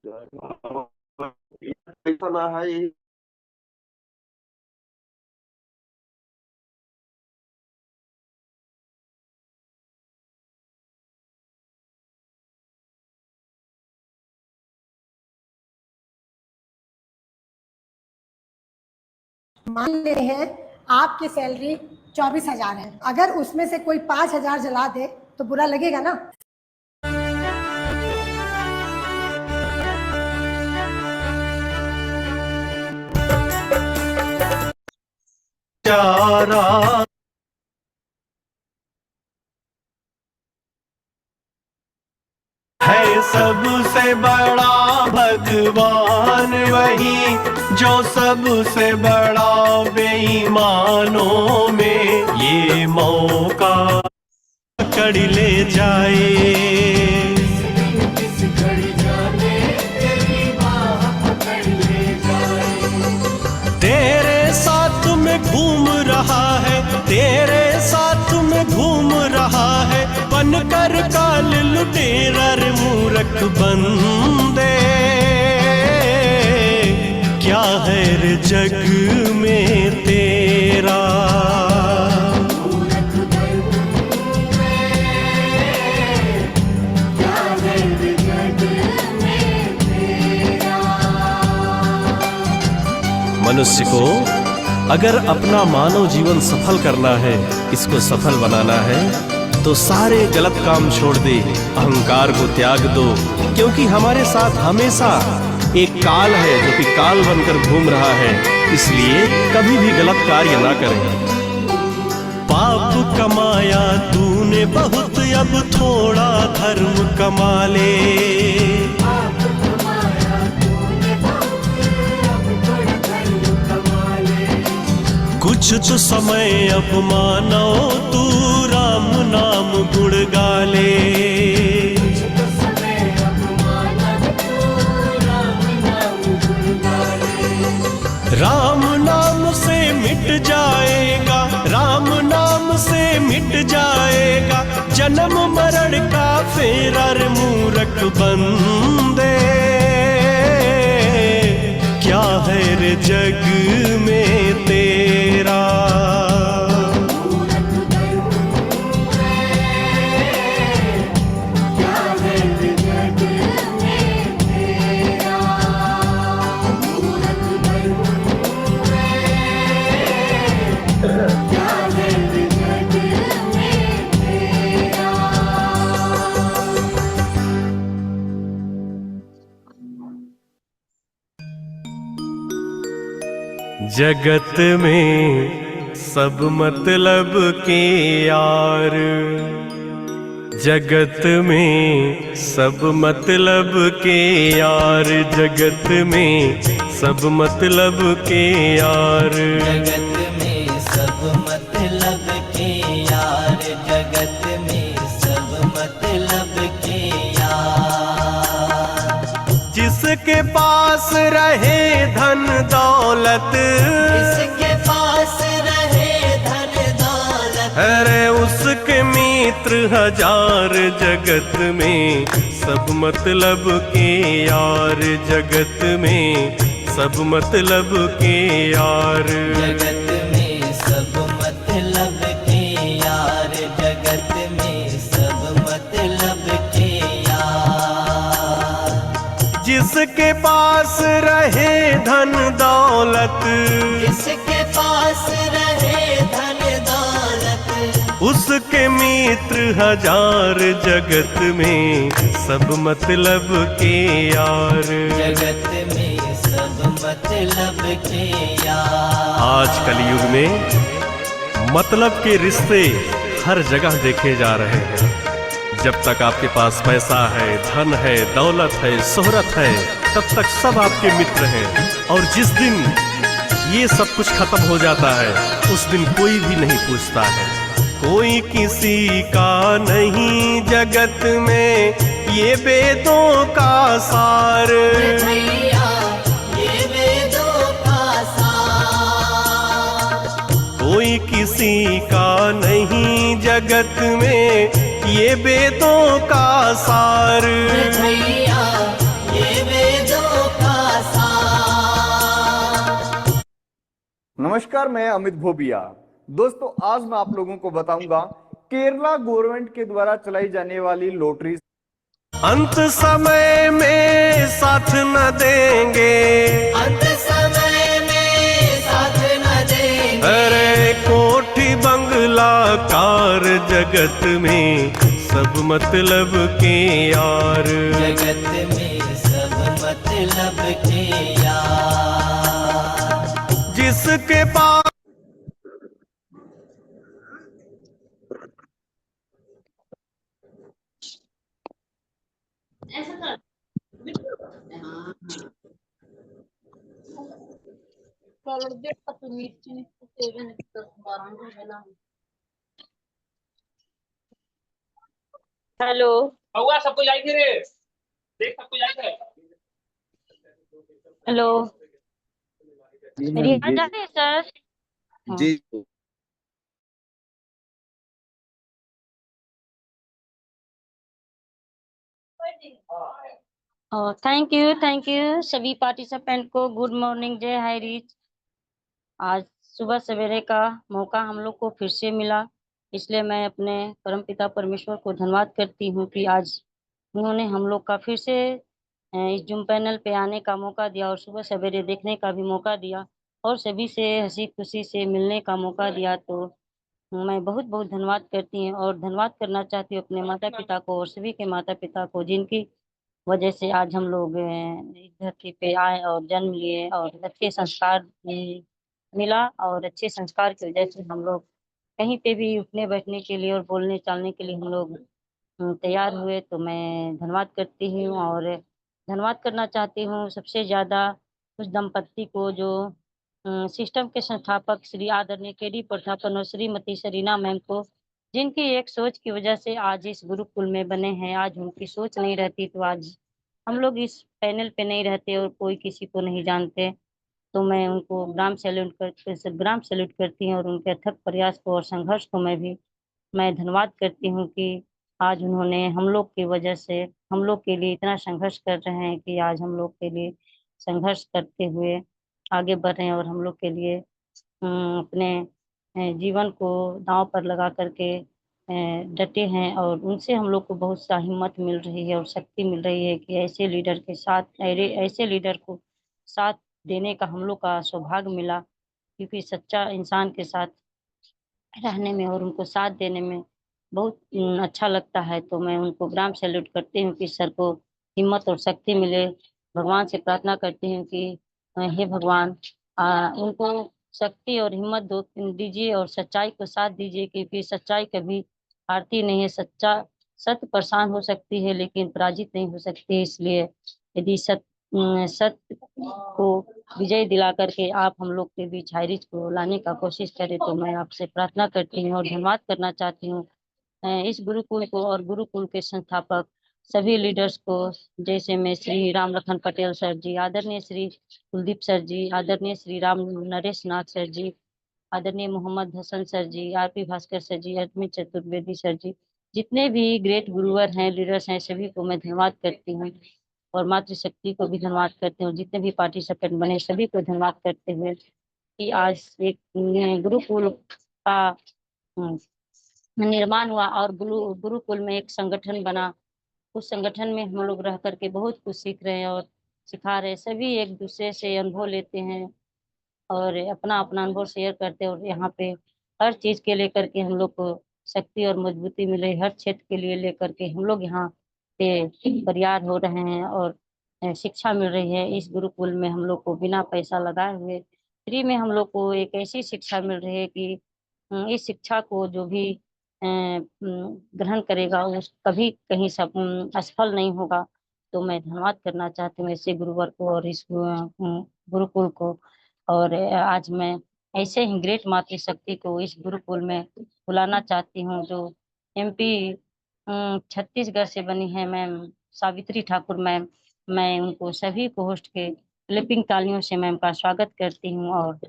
ऐसा ना है। मान ले हैं आपकी सैलरी 24,000 है, अगर उसमें से कोई 5,000 जला दे तो बुरा लगेगा ना। चारा है सबसे बड़ा भगवान वही, जो सबसे बड़ा बेईमानों में ये मौका पकड़ ले जाए। तेरे साथ में घूम रहा है, तेरे साथ में घूम रहा है, बनकर काल लुटेरा रे मूर्ख बंदे। क्या है रे जग में तेरा, मनुष्य को अगर अपना मानव जीवन सफल करना है, इसको सफल बनाना है, तो सारे गलत काम छोड़ दे, अहंकार को त्याग दो, क्योंकि हमारे साथ हमेशा एक काल है जो कि काल बनकर घूम रहा है। इसलिए कभी भी गलत कार्य ना करें। पाप कमाया तूने बहुत, अब थोड़ा धर्म कमा ले। कुछ तो समय अब मानो तू राम नाम गुण गा ले। राम नाम से मिट जाएगा, राम नाम से मिट जाएगा जन्म मरण का फेरा रे मूर्ख बंदे। क्या है रे जग में तेरा, जगत में सब मतलब के यार, जगत में सब मतलब के यार, जगत में सब मतलब के यार, जगत में सब मतलब के यार, जगत में सब मतलब के यार। जिसके पास रहे धन दौलत, जिसके पास रहे धन दौलत, अरे उसके मित्र हजार, जगत में सब मतलब के यार, जगत में सब मतलब के यार, जगत में सब मतलब के यार, जगत में सब मतलब के यार। जिसके पास रहे धन दौलत, जिसके पास रहे धन दौलत, उसके मित्र हजार, जगत में सब मतलब के यार, जगत में सब मतलब के यार। आज कलयुग में मतलब के रिश्ते हर जगह देखे जा रहे हैं। जब तक आपके पास पैसा है, धन है, दौलत है, शोहरत है, तब तक सब आपके मित्र हैं। और जिस दिन ये सब कुछ खत्म हो जाता है, उस दिन कोई भी नहीं पूछता है। कोई किसी का नहीं जगत में, ये वेदों का सार, ये वेदों का सार। कोई किसी का नहीं जगत में, ये वेदों का सार, ये वेद नमस्कार, मैं अमित भोबिया। दोस्तों, आज मैं आप लोगों को बताऊंगा केरला गवर्नमेंट के द्वारा चलाई जाने वाली लॉटरी। अंत समय में साथ न देंगे, अंत समय में साथ न देंगे। अरे कोठी बंगला कार जगत में सब मतलब के यार, जगत में सब मतलब के यार। जिसके पास हेलो। हुआ सबको जाएंगे रे, देख सबको जाएंगे। हेलो, जी मेरी मैम, आवाज आ रही है सर? जी थैंक यू सभी पार्टिसिपेंट को गुड मॉर्निंग, जय हाई रीच। आज सुबह सवेरे का मौका हम लोग को फिर से मिला, इसलिए मैं अपने परमपिता परमेश्वर को धन्यवाद करती हूँ कि आज उन्होंने हम लोग का फिर से इस जूम पैनल पे आने का मौका दिया और सुबह सवेरे देखने का भी मौका दिया और सभी से हंसी खुशी से मिलने का मौका दिया। तो मैं बहुत बहुत धन्यवाद करती हूँ और धन्यवाद करना चाहती हूँ अपने माता पिता को और सभी के माता पिता को, जिनकी वजह से आज हम लोग इस धरती पे आए और जन्म लिए और अच्छे संस्कार मिला और अच्छे संस्कार की वजह से हम लोग कहीं पे भी उठने बैठने के लिए और बोलने चालने के लिए हम लोग तैयार हुए। तो मैं धन्यवाद करती हूँ और धन्यवाद करना चाहती हूँ सबसे ज़्यादा उस दंपत्ति को जो सिस्टम के संस्थापक श्री आदरणीय केडी प्रथापन और श्रीमती सरीना मैम को, जिनकी एक सोच की वजह से आज इस गुरुकुल में बने हैं। आज उनकी सोच नहीं रहती तो आज हम लोग इस पैनल पे नहीं रहते और कोई किसी को नहीं जानते। तो मैं उनको ग्राम सैल्यूट करती हूँ और उनके अथक प्रयास को और संघर्ष को मैं धन्यवाद करती हूँ कि आज उन्होंने हम लोग की वजह से हम लोग के लिए इतना संघर्ष कर रहे हैं कि आज हम लोग के लिए संघर्ष करते हुए आगे बढ़ रहे हैं और हम लोग के लिए अपने जीवन को दांव पर लगा करके डटे हैं और उनसे हम लोग को बहुत सा हिम्मत मिल रही है और शक्ति मिल रही है कि ऐसे लीडर के साथ ऐसे लीडर को साथ देने का हम लोग का सौभाग्य मिला, क्योंकि सच्चा इंसान के साथ रहने में और उनको साथ देने में बहुत अच्छा लगता है। तो मैं उनको ग्राम सैल्यूट करती हूँ कि सर को हिम्मत और शक्ति मिले। भगवान से प्रार्थना करती हूँ कि हे भगवान, उनको शक्ति और हिम्मत दीजिए और सच्चाई को साथ दीजिए, क्योंकि सच्चाई कभी हारती नहीं है। सत्य परेशान हो सकती है लेकिन पराजित नहीं हो सकती। इसलिए यदि सत्य को विजय दिला करके आप हम लोग के बीच हाईरिच को लाने का कोशिश करें, तो मैं आपसे प्रार्थना करती हूँ और धन्यवाद करना चाहती हूँ इस गुरुकुल को और गुरुकुल के संस्थापक सभी लीडर्स को, जैसे में श्री राम लखन पटेल सर जी, आदरणीय श्री कुलदीप सर जी, आदरणीय श्री राम नरेश नाथ सर जी, आदरणीय मोहम्मद हसन सर जी, आरपी भास्कर सर जी, अमित चतुर्वेदी सर जी, जितने भी ग्रेट गुरुवर हैं, लीडर्स हैं, सभी को मैं धन्यवाद करती हूँ और मातृशक्ति को भी धन्यवाद करते हूँ। जितने भी पार्टिसिपेंट बने सभी को धन्यवाद करते हुए कि आज एक गुरुकुल का निर्माण हुआ और गुरुकुल में एक संगठन बना। उस संगठन में हम लोग रह करके बहुत कुछ सीख रहे हैं और सिखा रहे हैं। सभी एक दूसरे से अनुभव लेते हैं और अपना अपना अनुभव शेयर करते हैं और यहाँ पे हर चीज के लेकर के हम लोग को शक्ति और मजबूती मिल रही है। हर क्षेत्र के लिए लेकर के हम लोग यहाँ पे प्रयास हो रहे हैं और शिक्षा मिल रही है। इस गुरुकुल में हम लोग को बिना पैसा लगाए हुए फ्री में हम लोग को एक ऐसी शिक्षा मिल रही है कि इस शिक्षा को जो भी ग्रहण करेगा उस कभी कहीं सब असफल नहीं होगा। तो मैं धन्यवाद करना चाहती हूँ ऐसे गुरुवर को और इस गुरुकुल को। और आज मैं ऐसे ही ग्रेट मातृशक्ति को इस गुरुकुल में बुलाना चाहती हूँ, जो एमपी छत्तीसगढ़ से बनी है मैम सावित्री ठाकुर मैम। मैं उनको सभी को होस्ट के क्लिपिंग तालियों से मैम का स्वागत करती हूँ और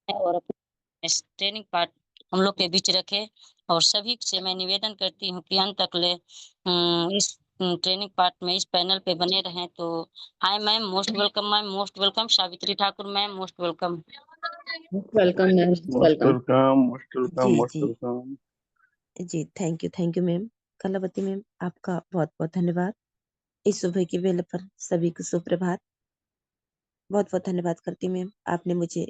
अपने ट्रेनिंग पार्ट हम लोग के बीच रखे और सभी से मैं निवेदन करती हूँ कि अंत तक ले इस ट्रेनिंग पार्ट में इस पैनल पे बने रहें। तो hi ma'am, most welcome. Savitri Thakur ma'am, most welcome. Welcome ma'am, most welcome. Welcome, most welcome, जी मोस्ट जी वेलकम। जी, thank you ma'am. Kalavati ma'am, आपका बहुत बहुत धन्यवाद। इस सुबह की बेला पर सभी को सुप्रभात। बहुत बहुत धन्यवाद करती हूँ मैम, आपने मुझे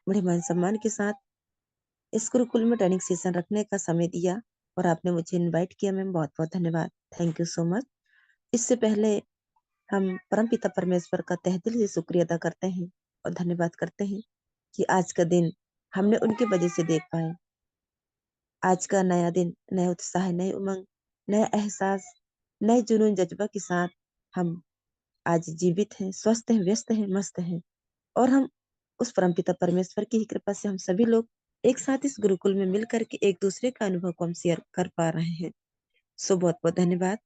बड़े मान सम्मान के साथ इस गुरुकुल में ट्रेनिंग सेशन रखने का समय दिया और आपने मुझे इनवाइट किया मैम। बहुत बहुत धन्यवाद, थैंक यू सो मच। इससे पहले हम परमपिता परमेश्वर का तहे दिल से शुक्रिया अदा करते हैं और धन्यवाद करते हैं कि आज का दिन हमने उनके वजह से देख पाए। आज का नया दिन नए उत्साह, नए उमंग, नया एहसास, नए जुनून जज्बा के साथ हम आज जीवित हैं, स्वस्थ हैं, व्यस्त हैं, मस्त हैं। और हम उस परमपिता परमेश्वर की ही कृपा से हम सभी लोग एक साथ इस गुरुकुल में मिल करके एक दूसरे का अनुभव को हम शेयर कर पा रहे हैं। सो बहुत बहुत धन्यवाद।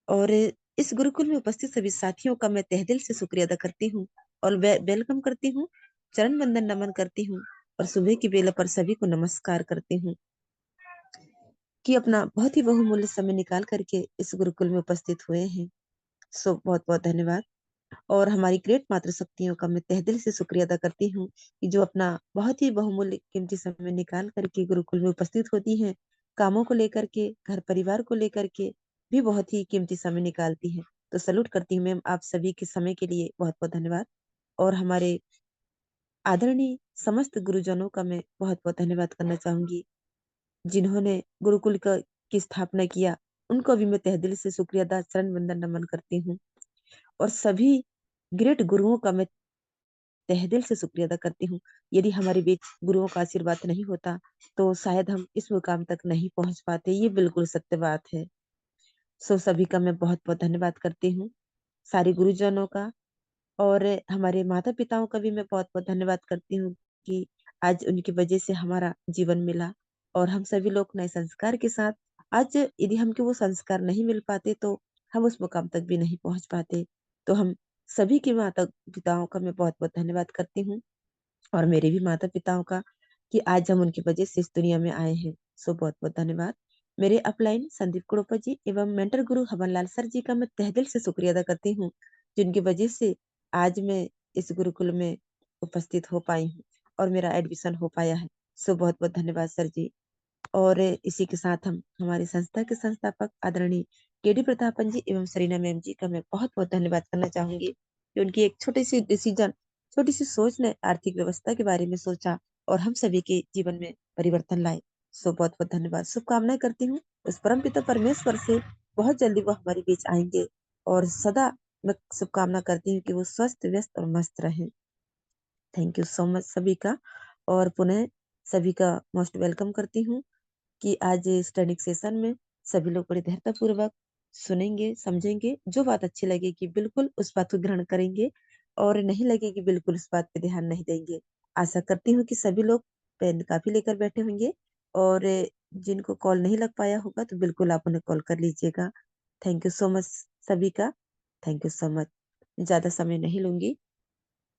और इस गुरुकुल में उपस्थित सभी साथियों का मैं तहे दिल से शुक्रिया अदा करती हूँ और वेलकम करती हूँ, चरण वंदन नमन करती हूँ और सुबह की बेला पर सभी को नमस्कार करती हूँ कि अपना बहुत ही बहुमूल्य समय निकाल करके इस गुरुकुल में उपस्थित हुए हैं। सो बहुत बहुत धन्यवाद। और हमारी ग्रेट मातृशक्तियों का मैं तहे दिल से शुक्रिया अदा करती हूँ कि जो अपना बहुत ही बहुमूल्य कीमती समय निकाल करके गुरुकुल में उपस्थित होती हैं, कामों को लेकर के, घर परिवार को लेकर के भी बहुत ही कीमती समय निकालती हैं। तो सलूट करती हूँ मैम, आप सभी के समय के लिए बहुत बहुत धन्यवाद। और हमारे आदरणीय समस्त गुरुजनों का मैं बहुत बहुत धन्यवाद करना चाहूंगी जिन्होंने गुरुकुल की स्थापना किया। उनको भी मैं तहे दिल से शुक्रिया अदा, चरण वंदन नमन करती हूँ। और सभी ग्रेट गुरुओं का मैं तहे दिल से शुक्रिया अदा करती हूँ। यदि हमारे बीच गुरुओं का आशीर्वाद नहीं होता तो शायद हम इस मुकाम तक नहीं पहुंच पाते। ये बिल्कुल सत्य बात है। सो सभी का मैं बहुत बहुत धन्यवाद करती हूँ, सारे गुरुजनों का। और हमारे माता पिताओं का भी मैं बहुत बहुत धन्यवाद करती हूँ कि आज उनकी वजह से हमारा जीवन मिला और हम सभी लोग नए संस्कार के साथ आज यदि हमको वो संस्कार नहीं मिल पाते तो हम उस मुकाम तक भी नहीं पहुंच पाते। तो हम सभी के माता पिताओं का मैं बहुत बहुत धन्यवाद करती हूँ और मेरे भी माता पिताओं का कि आज हम उनकी वजह से इस दुनिया में आए हैं। सो बहुत बहुत धन्यवाद। मेरे अपलाइन संदीप कुड़ोपा जी एवं मेंटर गुरु हवन लाल सर जी का मैं तहे दिल से शुक्रिया अदा करती हूँ जिनकी वजह से आज मैं इस गुरुकुल में उपस्थित हो पाई हूँ और मेरा एडमिशन हो पाया है। सो बहुत बहुत धन्यवाद सर जी। और इसी के साथ हम हमारी संस्था के संस्थापक आदरणीय केडी प्रतापन जी एवं सरीना मैम जी का मैं बहुत बहुत धन्यवाद करना चाहूंगी कि उनकी एक छोटी सी डिसीजन, छोटी सी सोच ने आर्थिक व्यवस्था के बारे में सोचा और हम सभी के जीवन में परिवर्तन लाए। सो बहुत बहुत धन्यवाद। शुभकामनाएं करती हूँ उस परम पिता परमेश्वर से, बहुत जल्दी वो हमारे बीच आएंगे और सदा मैं शुभकामना करती हूँ कि वो स्वस्थ, व्यस्त और मस्त रहें। थैंक यू सो मच सभी का। और पुनः सभी का मोस्ट वेलकम करती हूँ कि आज इस ट्रेनिंग सेशन में सभी लोग बड़े धैर्यता पूर्वक सुनेंगे, समझेंगे। जो बात अच्छी लगेगी बिल्कुल उस बात को ग्रहण करेंगे और नहीं लगेगी बिल्कुल उस बात पे ध्यान नहीं देंगे। आशा करती हूँ कि सभी लोग पेन काफी लेकर बैठे होंगे और जिनको कॉल नहीं लग पाया होगा तो बिल्कुल आप उन्हें कॉल कर लीजिएगा। थैंक यू सो मच सभी का, थैंक यू सो मच। ज्यादा समय नहीं लूंगी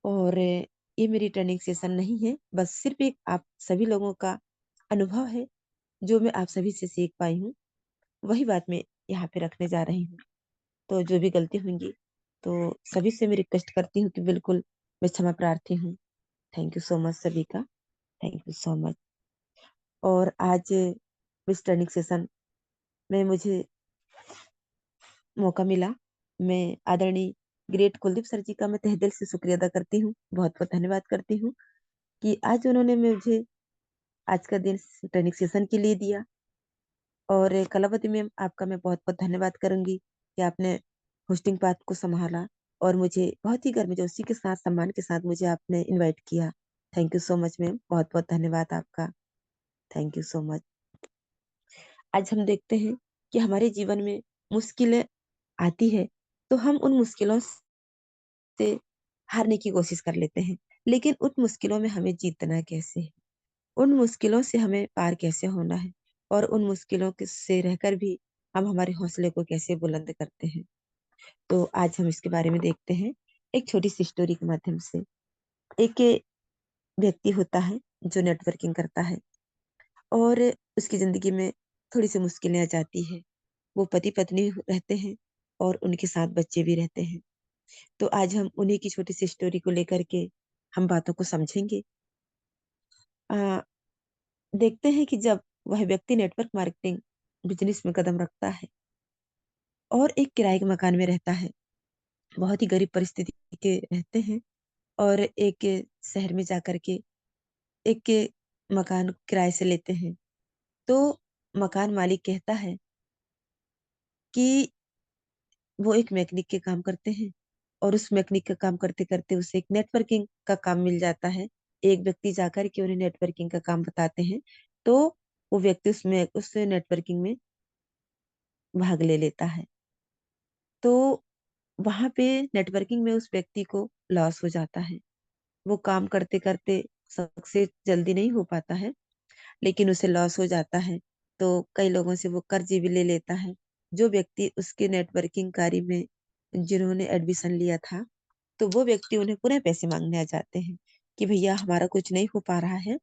और ये मेरी ट्रेनिंग सेशन नहीं है, बस सिर्फ एक आप सभी लोगों का अनुभव है जो मैं आप सभी से सीख पाई हूँ। वही बात मैं यहाँ पे रखने जा रही हूँ। तो जो भी गलती होंगी तो सभी से मैं रिक्वेस्ट करती हूँ कि बिल्कुल मैं क्षमा प्रार्थी हूँ। थैंक यू सो मच सभी का, थैंक यू सो मच। और आज इस ट्रेनिंग सेशन में मुझे मौका मिला, मैं आदरणीय ग्रेट कुलदीप सर जी का मैं तहे दिल से शुक्रिया अदा करती हूँ, बहुत बहुत धन्यवाद करती हूँ कि आज उन्होंने मुझे आज का दिन ट्रेनिंग सेशन के लिए दिया। और कलावती मैम, आपका मैं बहुत बहुत धन्यवाद करूंगी कि आपने होस्टिंग पाथ को संभाला और मुझे बहुत ही गर्मजोशी के साथ, सम्मान के साथ मुझे आपने इनवाइट किया। Thank you so much ma'am, बहुत बहुत धन्यवाद आपका, थैंक यू सो मच। आज हम देखते हैं कि हमारे जीवन में मुश्किलें आती है तो हम उन मुश्किलों से हारने की कोशिश कर लेते हैं, लेकिन उन मुश्किलों में हमें जीतना कैसे है, उन मुश्किलों से हमें पार कैसे होना है और उन मुश्किलों से रहकर भी हम हमारे हौसले को कैसे बुलंद करते हैं। तो आज हम इसके बारे में देखते हैं एक छोटी सी स्टोरी के माध्यम से। एक व्यक्ति होता है जो नेटवर्किंग करता है और उसकी जिंदगी में थोड़ी सी मुश्किलें आ जाती है वो पति पत्नी रहते हैं और उनके साथ बच्चे भी रहते हैं। तो आज हम उन्हीं की छोटी सी स्टोरी को लेकर के हम बातों को समझेंगे। आ, देखते हैं कि जब वह व्यक्ति नेटवर्क मार्केटिंग बिजनेस में कदम रखता है और एक किराए के मकान में रहता है, बहुत ही गरीब परिस्थिति के रहते हैं, और एक शहर में जाकर के एक मकान किराए से लेते हैं। तो मकान मालिक कहता है कि वो एक मैकेनिक के काम करते हैं, और उस मैकेनिक का काम करते करते उसे एक नेटवर्किंग का काम मिल जाता है। एक व्यक्ति जाकर के उन्हें नेटवर्किंग का काम बताते हैं, तो वो व्यक्ति उसमें उस नेटवर्किंग में भाग ले लेता है। तो वहां पे नेटवर्किंग में उस व्यक्ति को लॉस हो जाता है। वो काम करते करते सक्सेस जल्दी नहीं हो पाता है, लेकिन उसे लॉस हो जाता है। तो कई लोगों से वो कर्ज भी ले लेता है। जो व्यक्ति उसके नेटवर्किंग कार्य में जिन्होंने एडमिशन लिया था, तो वो व्यक्ति उन्हें पुनः पैसे मांगने आ जाते हैं कि भैया हमारा कुछ नहीं हो पा रहा है,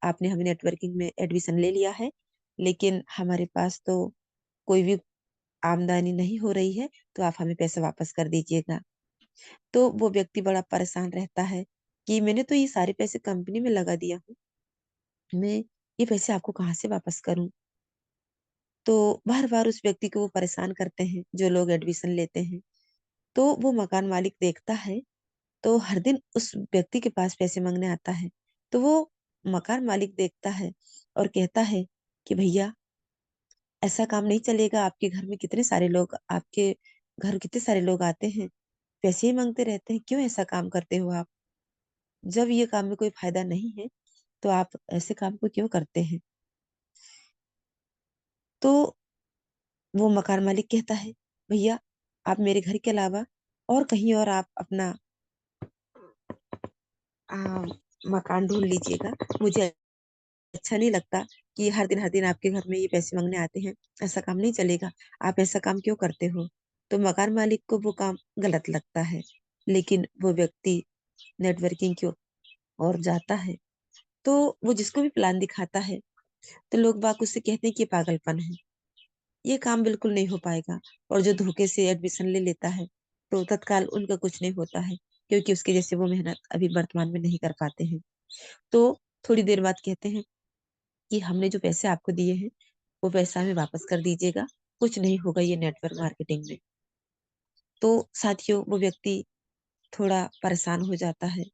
आपने हमें नेटवर्किंग में एडमिशन ले लिया है, लेकिन हमारे पास तो कोई भी आमदनी नहीं हो रही है, तो आप हमें पैसे वापस कर दीजिएगा। तो वो व्यक्ति बड़ा परेशान रहता है कि मैंने तो ये सारे पैसे कंपनी में लगा दिया हूँ, मैं ये पैसे आपको कहाँ से वापस करूं। तो बार बार उस व्यक्ति को वो परेशान करते हैं जो लोग एडमिशन लेते हैं। तो वो मकान मालिक देखता है, तो हर दिन उस व्यक्ति के पास पैसे मांगने आता है। तो वो मकान मालिक देखता है और कहता है कि भैया ऐसा काम नहीं चलेगा, आपके घर में कितने सारे लोग, आपके घर कितने सारे लोग आते हैं, पैसे ही मांगते रहते हैं, क्यों ऐसा काम करते हो आप? जब ये काम में कोई फायदा नहीं है, तो आप ऐसे काम को क्यों करते हैं? तो वो मकान मालिक कहता है, भैया आप मेरे घर के अलावा और कहीं और आप अपना आ, मकान ढूंढ लीजिएगा। मुझे अच्छा नहीं लगता कि हर दिन आपके घर में ये पैसे मांगने आते हैं, ऐसा काम नहीं चलेगा, आप ऐसा काम क्यों करते हो? तो मकान मालिक को वो काम गलत लगता है, लेकिन वो व्यक्ति नेटवर्किंग की ओर जाता है। तो वो जिसको भी प्लान दिखाता है, तो लोग बाग उससे कहते हैं कि ये पागलपन है, ये काम बिल्कुल नहीं हो पाएगा। और जो धोखे से एडमिशन ले लेता है, तो तत्काल उनका कुछ नहीं होता है, क्योंकि उसके जैसे वो मेहनत अभी वर्तमान में नहीं कर पाते हैं। तो थोड़ी देर बाद कहते हैं कि हमने जो पैसे आपको दिए हैं, वो पैसा हमें वापस कर दीजिएगा, कुछ नहीं होगा ये नेटवर्क मार्केटिंग में। तो साथियों, वो व्यक्ति थोड़ा परेशान हो जाता है,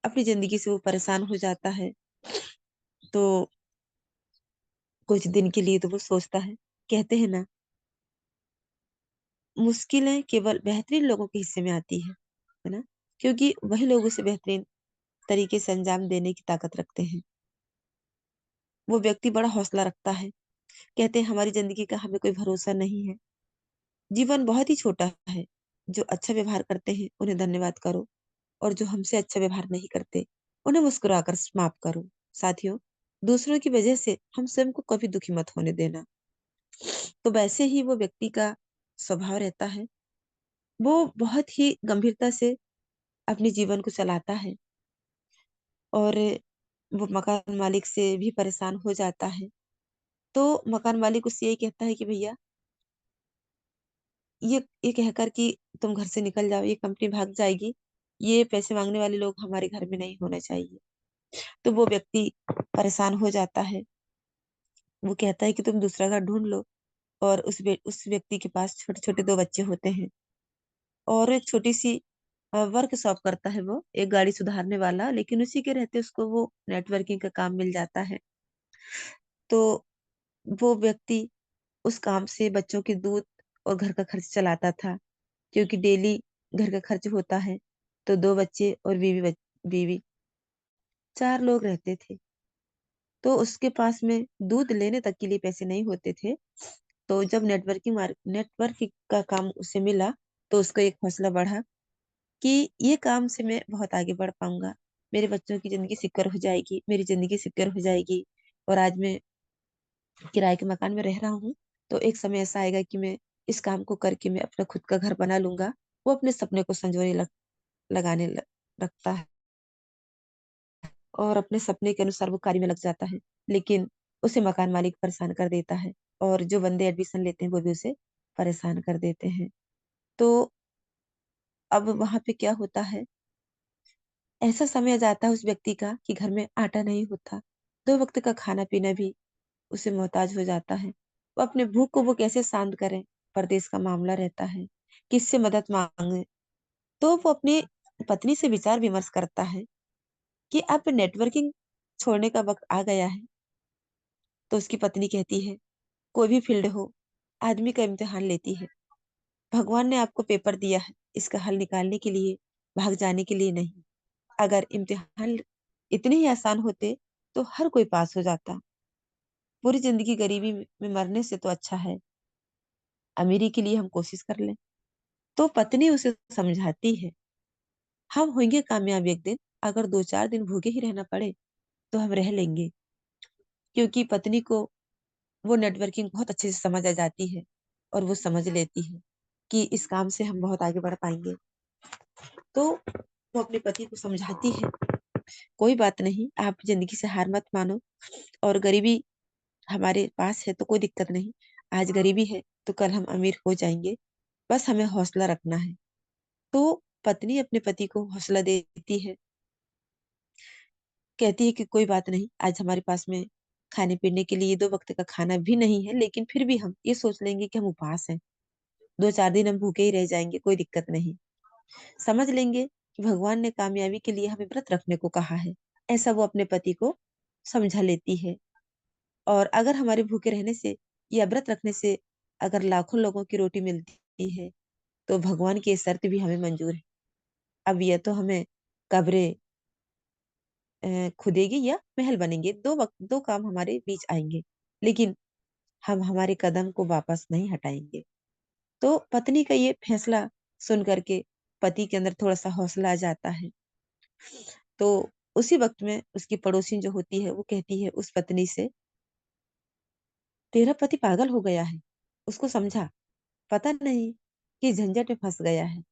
अपनी जिंदगी से वो परेशान हो जाता है। तो कुछ दिन के लिए तो वो सोचता है, कहते हैं ना, मुश्किलें केवल बेहतरीन लोगों के हिस्से में आती है ना, क्योंकि वही लोग उसे बेहतरीन तरीके से अंजाम देने की ताकत रखते हैं। वो व्यक्ति बड़ा हौसला रखता है, कहते हैं हमारी जिंदगी का हमें कोई भरोसा नहीं है, जीवन बहुत ही छोटा है, जो अच्छा व्यवहार करते हैं उन्हें धन्यवाद करो, और जो हमसे अच्छा व्यवहार नहीं करते उन्हें मुस्कुराकर माफ करो। साथियों, दूसरों की वजह से हम स्वयं को कभी दुखी मत होने देना। तो वैसे ही वो व्यक्ति का स्वभाव रहता है, वो बहुत ही गंभीरता से अपने जीवन को चलाता है, और वो मकान मालिक से भी परेशान हो जाता है। तो मकान मालिक उससे यही कहता है कि भैया ये कहकर कि तुम घर से निकल जाओ, ये कंपनी भाग जाएगी, ये पैसे मांगने वाले लोग हमारे घर में नहीं होने चाहिए। तो वो व्यक्ति परेशान हो जाता है, वो कहता है कि तुम दूसरा घर ढूंढ लो। और उस व्यक्ति के पास छोटे छोटे दो बच्चे होते हैं, और एक छोटी सी वर्कशॉप करता है, वो एक गाड़ी सुधारने वाला, लेकिन उसी के रहते उसको वो नेटवर्किंग का काम मिल जाता है। तो वो व्यक्ति उस काम से बच्चों के दूध और घर का खर्च चलाता था, क्योंकि डेली घर का खर्च होता है। तो दो बच्चे और बीवी, चार लोग रहते थे। तो उसके पास में दूध लेने तक के लिए पैसे नहीं होते थे। तो जब नेटवर्क का काम उसे मिला, तो उसको एक हौसला बढ़ा कि ये काम से मैं बहुत आगे बढ़ पाऊंगा, मेरे बच्चों की जिंदगी सिक्योर हो जाएगी, मेरी जिंदगी सिक्योर हो जाएगी। और आज मैं किराए के मकान में रह रहा हूँ, तो एक समय ऐसा आएगा कि मैं इस काम को करके मैं अपना खुद का घर बना लूंगा। वो अपने सपने को संजोने लगाने रखता है, और अपने सपने के अनुसार वो कार्य में लग जाता है। लेकिन उसे मकान मालिक परेशान कर देता है, और जो बंदे एडमिशन लेते हैं वो भी उसे परेशान कर देते हैं। तो अब वहां पे क्या होता है, ऐसा समय आ जाता है उस व्यक्ति का कि घर में आटा नहीं होता, 2 वक्त का खाना पीना भी उसे मोहताज हो जाता है। वो अपने भूख को वो कैसे शांत करे, परदेश का मामला रहता है, किससे मदद मांगे। तो वो अपनी पत्नी से विचार विमर्श करता है कि अब नेटवर्किंग छोड़ने का वक्त आ गया है। तो उसकी पत्नी कहती है, कोई भी फील्ड हो, आदमी का इम्तिहान लेती है। भगवान ने आपको पेपर दिया है, इसका हल निकालने के लिए, भाग जाने के लिए नहीं। अगर इम्तिहान इतने ही आसान होते तो हर कोई पास हो जाता। पूरी जिंदगी गरीबी में मरने से तो अच्छा है अमीरी के लिए हम कोशिश कर लें। तो पत्नी उसे समझाती है, हम होंगे कामयाब एक दिन, अगर 2-4 दिन भूखे ही रहना पड़े तो हम रह लेंगे। क्योंकि पत्नी को वो नेटवर्किंग बहुत अच्छे से समझ आ जाती है, और वो समझ लेती है कि इस काम से हम बहुत आगे बढ़ पाएंगे। तो वो अपने पति को समझाती है, कोई बात नहीं, आप जिंदगी से हार मत मानो, और गरीबी हमारे पास है तो कोई दिक्कत नहीं। आज गरीबी है तो कल हम अमीर हो जाएंगे, बस हमें हौसला रखना है। तो पत्नी अपने पति को हौसला देती है, कहती है कि कोई बात नहीं, आज हमारे पास में खाने पीने के लिए 2 वक्त का खाना भी नहीं है, लेकिन फिर भी हम ये सोच लेंगे कि हम उपवास हैं, 2-4 दिन हम भूखे ही रह जाएंगे, कोई दिक्कत नहीं। समझ लेंगे कि भगवान ने कामयाबी के लिए हमें व्रत रखने को कहा है। ऐसा वो अपने पति को समझा लेती है। और अगर हमारे भूखे रहने से या व्रत रखने से अगर लाखों लोगों की रोटी मिलती है, तो भगवान की ये शर्त भी हमें मंजूर है। अब यह तो हमें कब्रें खुदेगी या महल बनेंगे, 2 काम हमारे बीच आएंगे, लेकिन हम हमारे कदम को वापस नहीं हटाएंगे। तो पत्नी का ये फैसला सुन करके पति के अंदर थोड़ा सा हौसला आ जाता है। तो उसी वक्त में उसकी पड़ोसी जो होती है वो कहती है उस पत्नी से, तेरा पति पागल हो गया है, उसको समझा, पता नहीं कि झंझट में फंस गया है।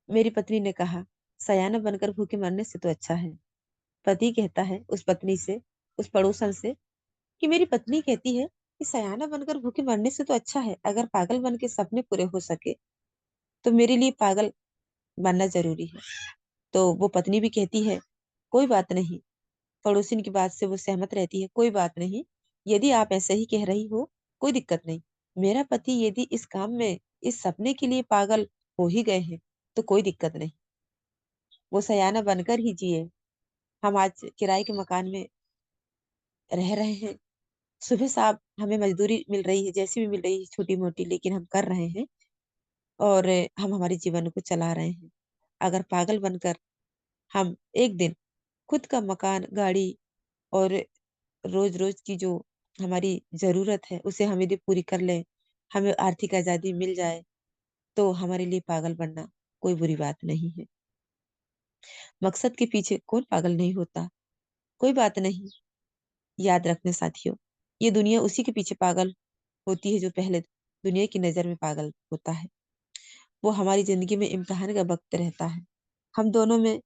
मेरी पत्नी ने कहा, सयाना बनकर भूखे मरने से तो अच्छा है। पति कहता है उस पत्नी से, उस पड़ोसन से, कि मेरी पत्नी कहती है कि सयाना बनकर भूखे मरने से तो अच्छा है, अगर पागल बन के सपने पूरे हो सके तो मेरे लिए पागल बनना जरूरी है। तो वो पत्नी भी कहती है, कोई बात नहीं, पड़ोसिन की बात से वो सहमत रहती है, कोई बात नहीं, यदि आप ऐसे ही कह रही हो, कोई दिक्कत नहीं। मेरा पति यदि इस काम में, इस सपने के लिए पागल हो ही गए हैं तो कोई दिक्कत नहीं, वो सयाना बनकर ही जिए। हम आज किराए के मकान में रह रहे हैं, सुबह शाम हमें मजदूरी मिल रही है, जैसी भी मिल रही है छोटी मोटी, लेकिन हम कर रहे हैं, और हम हमारे जीवन को चला रहे हैं। अगर पागल बनकर हम एक दिन खुद का मकान, गाड़ी और रोज रोज की जो हमारी जरूरत है उसे हम यदि पूरी कर लें, हमें आर्थिक आजादी मिल जाए, तो हमारे लिए पागल बनना कोई बुरी बात नहीं है। मकसद के पीछे कौन पागल नहीं होता। कोई बात नहीं, याद रखने साथियों, ये दुनिया उसी के पीछे पागल होती है जो पहले दुनिया की नजर में पागल होता है। वो हमारी जिंदगी में इम्तिहान का वक्त रहता है। हम दोनों में,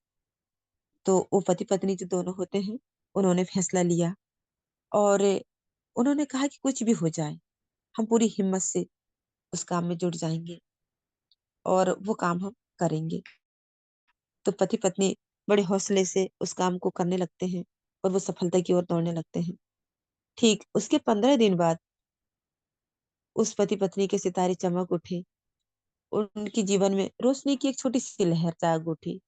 तो वो पति पत्नी जो दोनों होते हैं, उन्होंने फैसला लिया, और उन्होंने कहा कि कुछ भी हो जाए, हम पूरी हिम्मत से उस काम में जुट जाएंगे और वो काम हम करेंगे। तो पति पत्नी बड़े हौसले से उस काम को करने लगते हैं, और वो सफलता की ओर दौड़ने लगते हैं। ठीक उसके 15 दिन बाद उस पति पत्नी के सितारे चमक उठे, उनके जीवन में रोशनी की एक छोटी सी लहर जाग उठी,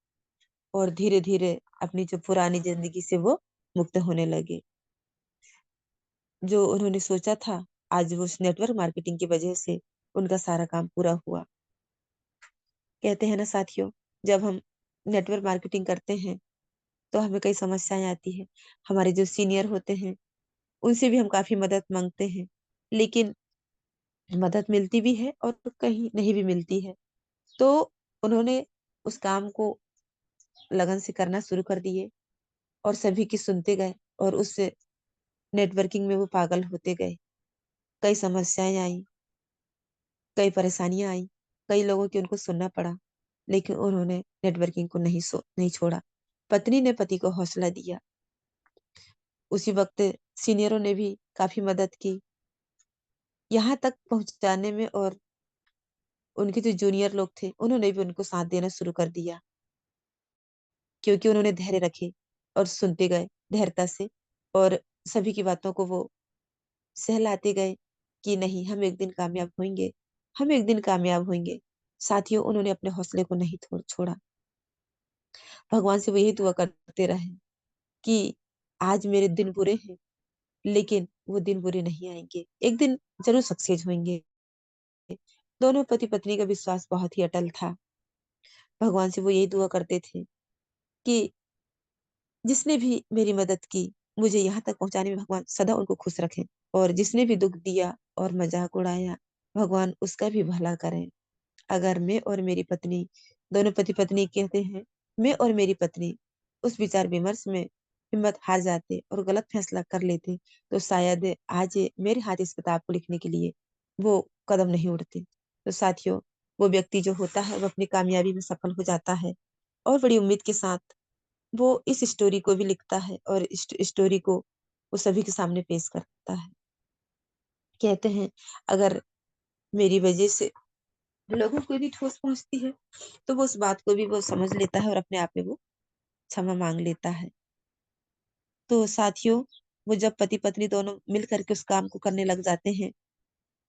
और धीरे धीरे अपनी जो पुरानी जिंदगी से वो मुक्त होने लगे। जो उन्होंने सोचा था, आज वो उस नेटवर्क मार्केटिंग की वजह से उनका सारा काम पूरा हुआ। कहते हैं ना साथियों, जब हम नेटवर्क मार्केटिंग करते हैं तो हमें कई समस्याएं आती है। हमारे जो सीनियर होते हैं उनसे भी हम काफी मदद मांगते हैं, लेकिन मदद मिलती भी है और कहीं नहीं भी मिलती है। तो उन्होंने उस काम को लगन से करना शुरू कर दिए, और सभी की सुनते गए, और उससे नेटवर्किंग में वो पागल होते गए। कई समस्याएं आई, कई परेशानियां आई, कई लोगों की उनको सुनना पड़ा, लेकिन उन्होंने नेटवर्किंग को नहीं छोड़ा। पत्नी ने पति को हौसला दिया। उसी वक्त सीनियरों ने भी काफी मदद की यहाँ तक पहुंचाने में, और उनके जो जूनियर लोग थे उन्होंने भी उनको साथ देना शुरू कर दिया, क्योंकि उन्होंने धैर्य रखे और सुनते गए धैर्यता से, और सभी की बातों को वो सहलाते गए कि नहीं, हम एक दिन कामयाब होंगे, हम एक दिन कामयाब होंगे। साथियों, उन्होंने अपने हौसले को नहीं छोड़ा। भगवान से वो यही दुआ करते रहे कि आज मेरे दिन बुरे हैं, लेकिन वो दिन बुरे नहीं आएंगे, एक दिन जरूर सक्सेस होंगे। दोनों पति पत्नी का विश्वास बहुत ही अटल था। भगवान से वो यही दुआ करते थे कि जिसने भी मेरी मदद की, मुझे यहाँ तक पहुंचाने में, भगवान सदा उनको खुश रखें, और जिसने भी दुख दिया और मजाक उड़ाया, भगवान उसका भी भला करें। अगर मैं और मेरी पत्नी, दोनों पति पत्नी कहते हैं, मैं और मेरी पत्नी उस विचार विमर्श में हिम्मत हार जाते और गलत फैसला कर लेते, तो शायद आज मेरे हाथ इस किताब को लिखने के लिए वो कदम नहीं उठते। तो साथियों, वो व्यक्ति जो होता है वो अपनी कामयाबी में सफल हो जाता है, और बड़ी उम्मीद के साथ वो इस स्टोरी को भी लिखता है, और इस स्टोरी को वो सभी के सामने पेश करता है। कहते हैं, अगर मेरी वजह से लोगों को भी ठोस पहुंचती है, तो वो उस बात को भी वो समझ लेता है और अपने आप में वो क्षमा मांग लेता है। तो साथियों, वो जब पति पत्नी दोनों मिल करके उस काम को करने लग जाते हैं,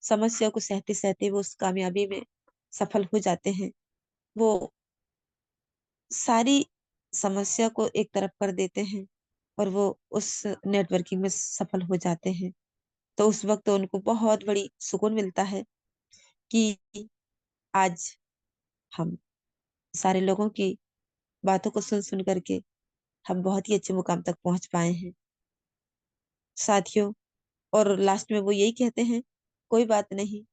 समस्या को सहते सहते वो उस कामयाबी में सफल हो जाते हैं। वो सारी समस्या को एक तरफ कर देते हैं, और वो उस नेटवर्किंग में सफल हो जाते हैं। तो उस वक्त उनको बहुत बड़ी सुकून मिलता है कि आज हम सारे लोगों की बातों को सुन सुन करके हम बहुत ही अच्छे मुकाम तक पहुंच पाए हैं। साथियों, और लास्ट में वो यही कहते हैं, कोई बात नहीं,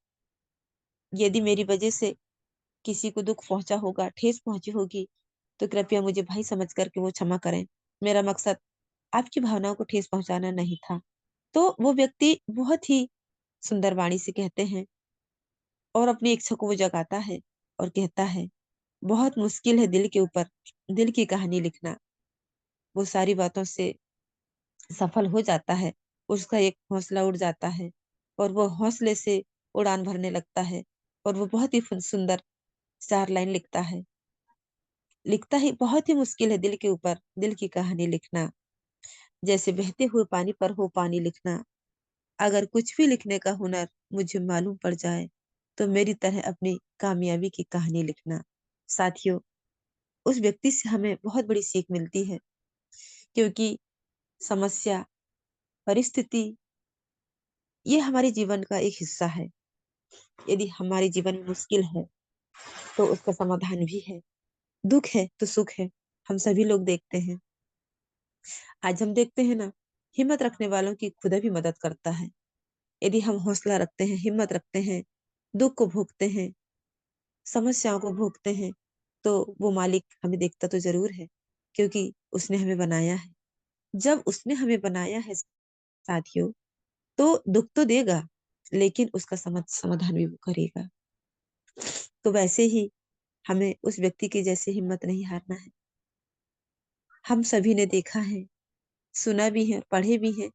यदि मेरी वजह से किसी को दुख पहुंचा होगा, ठेस पहुंची होगी, तो कृपया मुझे भाई समझ करके वो क्षमा करें। मेरा मकसद आपकी भावनाओं को ठेस पहुंचाना नहीं था। तो वो व्यक्ति बहुत ही सुंदर वाणी से कहते हैं, और अपनी इच्छा को वो जगाता है और कहता है, बहुत मुश्किल है दिल के ऊपर दिल की कहानी लिखना। वो सारी बातों से सफल हो जाता है, उसका एक हौसला उड़ जाता है, और वो हौसले से उड़ान भरने लगता है, और वो बहुत ही सुंदर 4 लाइन लिखता है, बहुत ही मुश्किल है दिल के ऊपर दिल की कहानी लिखना, जैसे बहते हुए पानी पर हो पानी लिखना। अगर कुछ भी लिखने का हुनर मुझे मालूम पड़ जाए, तो मेरी तरह अपनी कामयाबी की कहानी लिखना। साथियों, उस व्यक्ति से हमें बहुत बड़ी सीख मिलती है, क्योंकि समस्या, परिस्थिति, ये हमारे जीवन का एक हिस्सा है। यदि हमारे जीवन में मुश्किल है, तो उसका समाधान भी है। दुख है तो सुख है, हम सभी लोग देखते हैं। आज हम देखते हैं ना, हिम्मत रखने वालों की खुदा भी मदद करता है। यदि हम हौसला रखते हैं, हिम्मत रखते हैं, दुख को भोगते हैं, समस्याओं को भोगते हैं, तो वो मालिक हमें देखता तो जरूर है, क्योंकि उसने हमें बनाया है। जब उसने हमें बनाया है साथियों, तो दुख तो देगा, लेकिन उसका समाधान भी वो करेगा। तो वैसे ही हमें उस व्यक्ति के जैसे हिम्मत नहीं हारना है। हम सभी ने देखा है, सुना भी है, पढ़े भी है,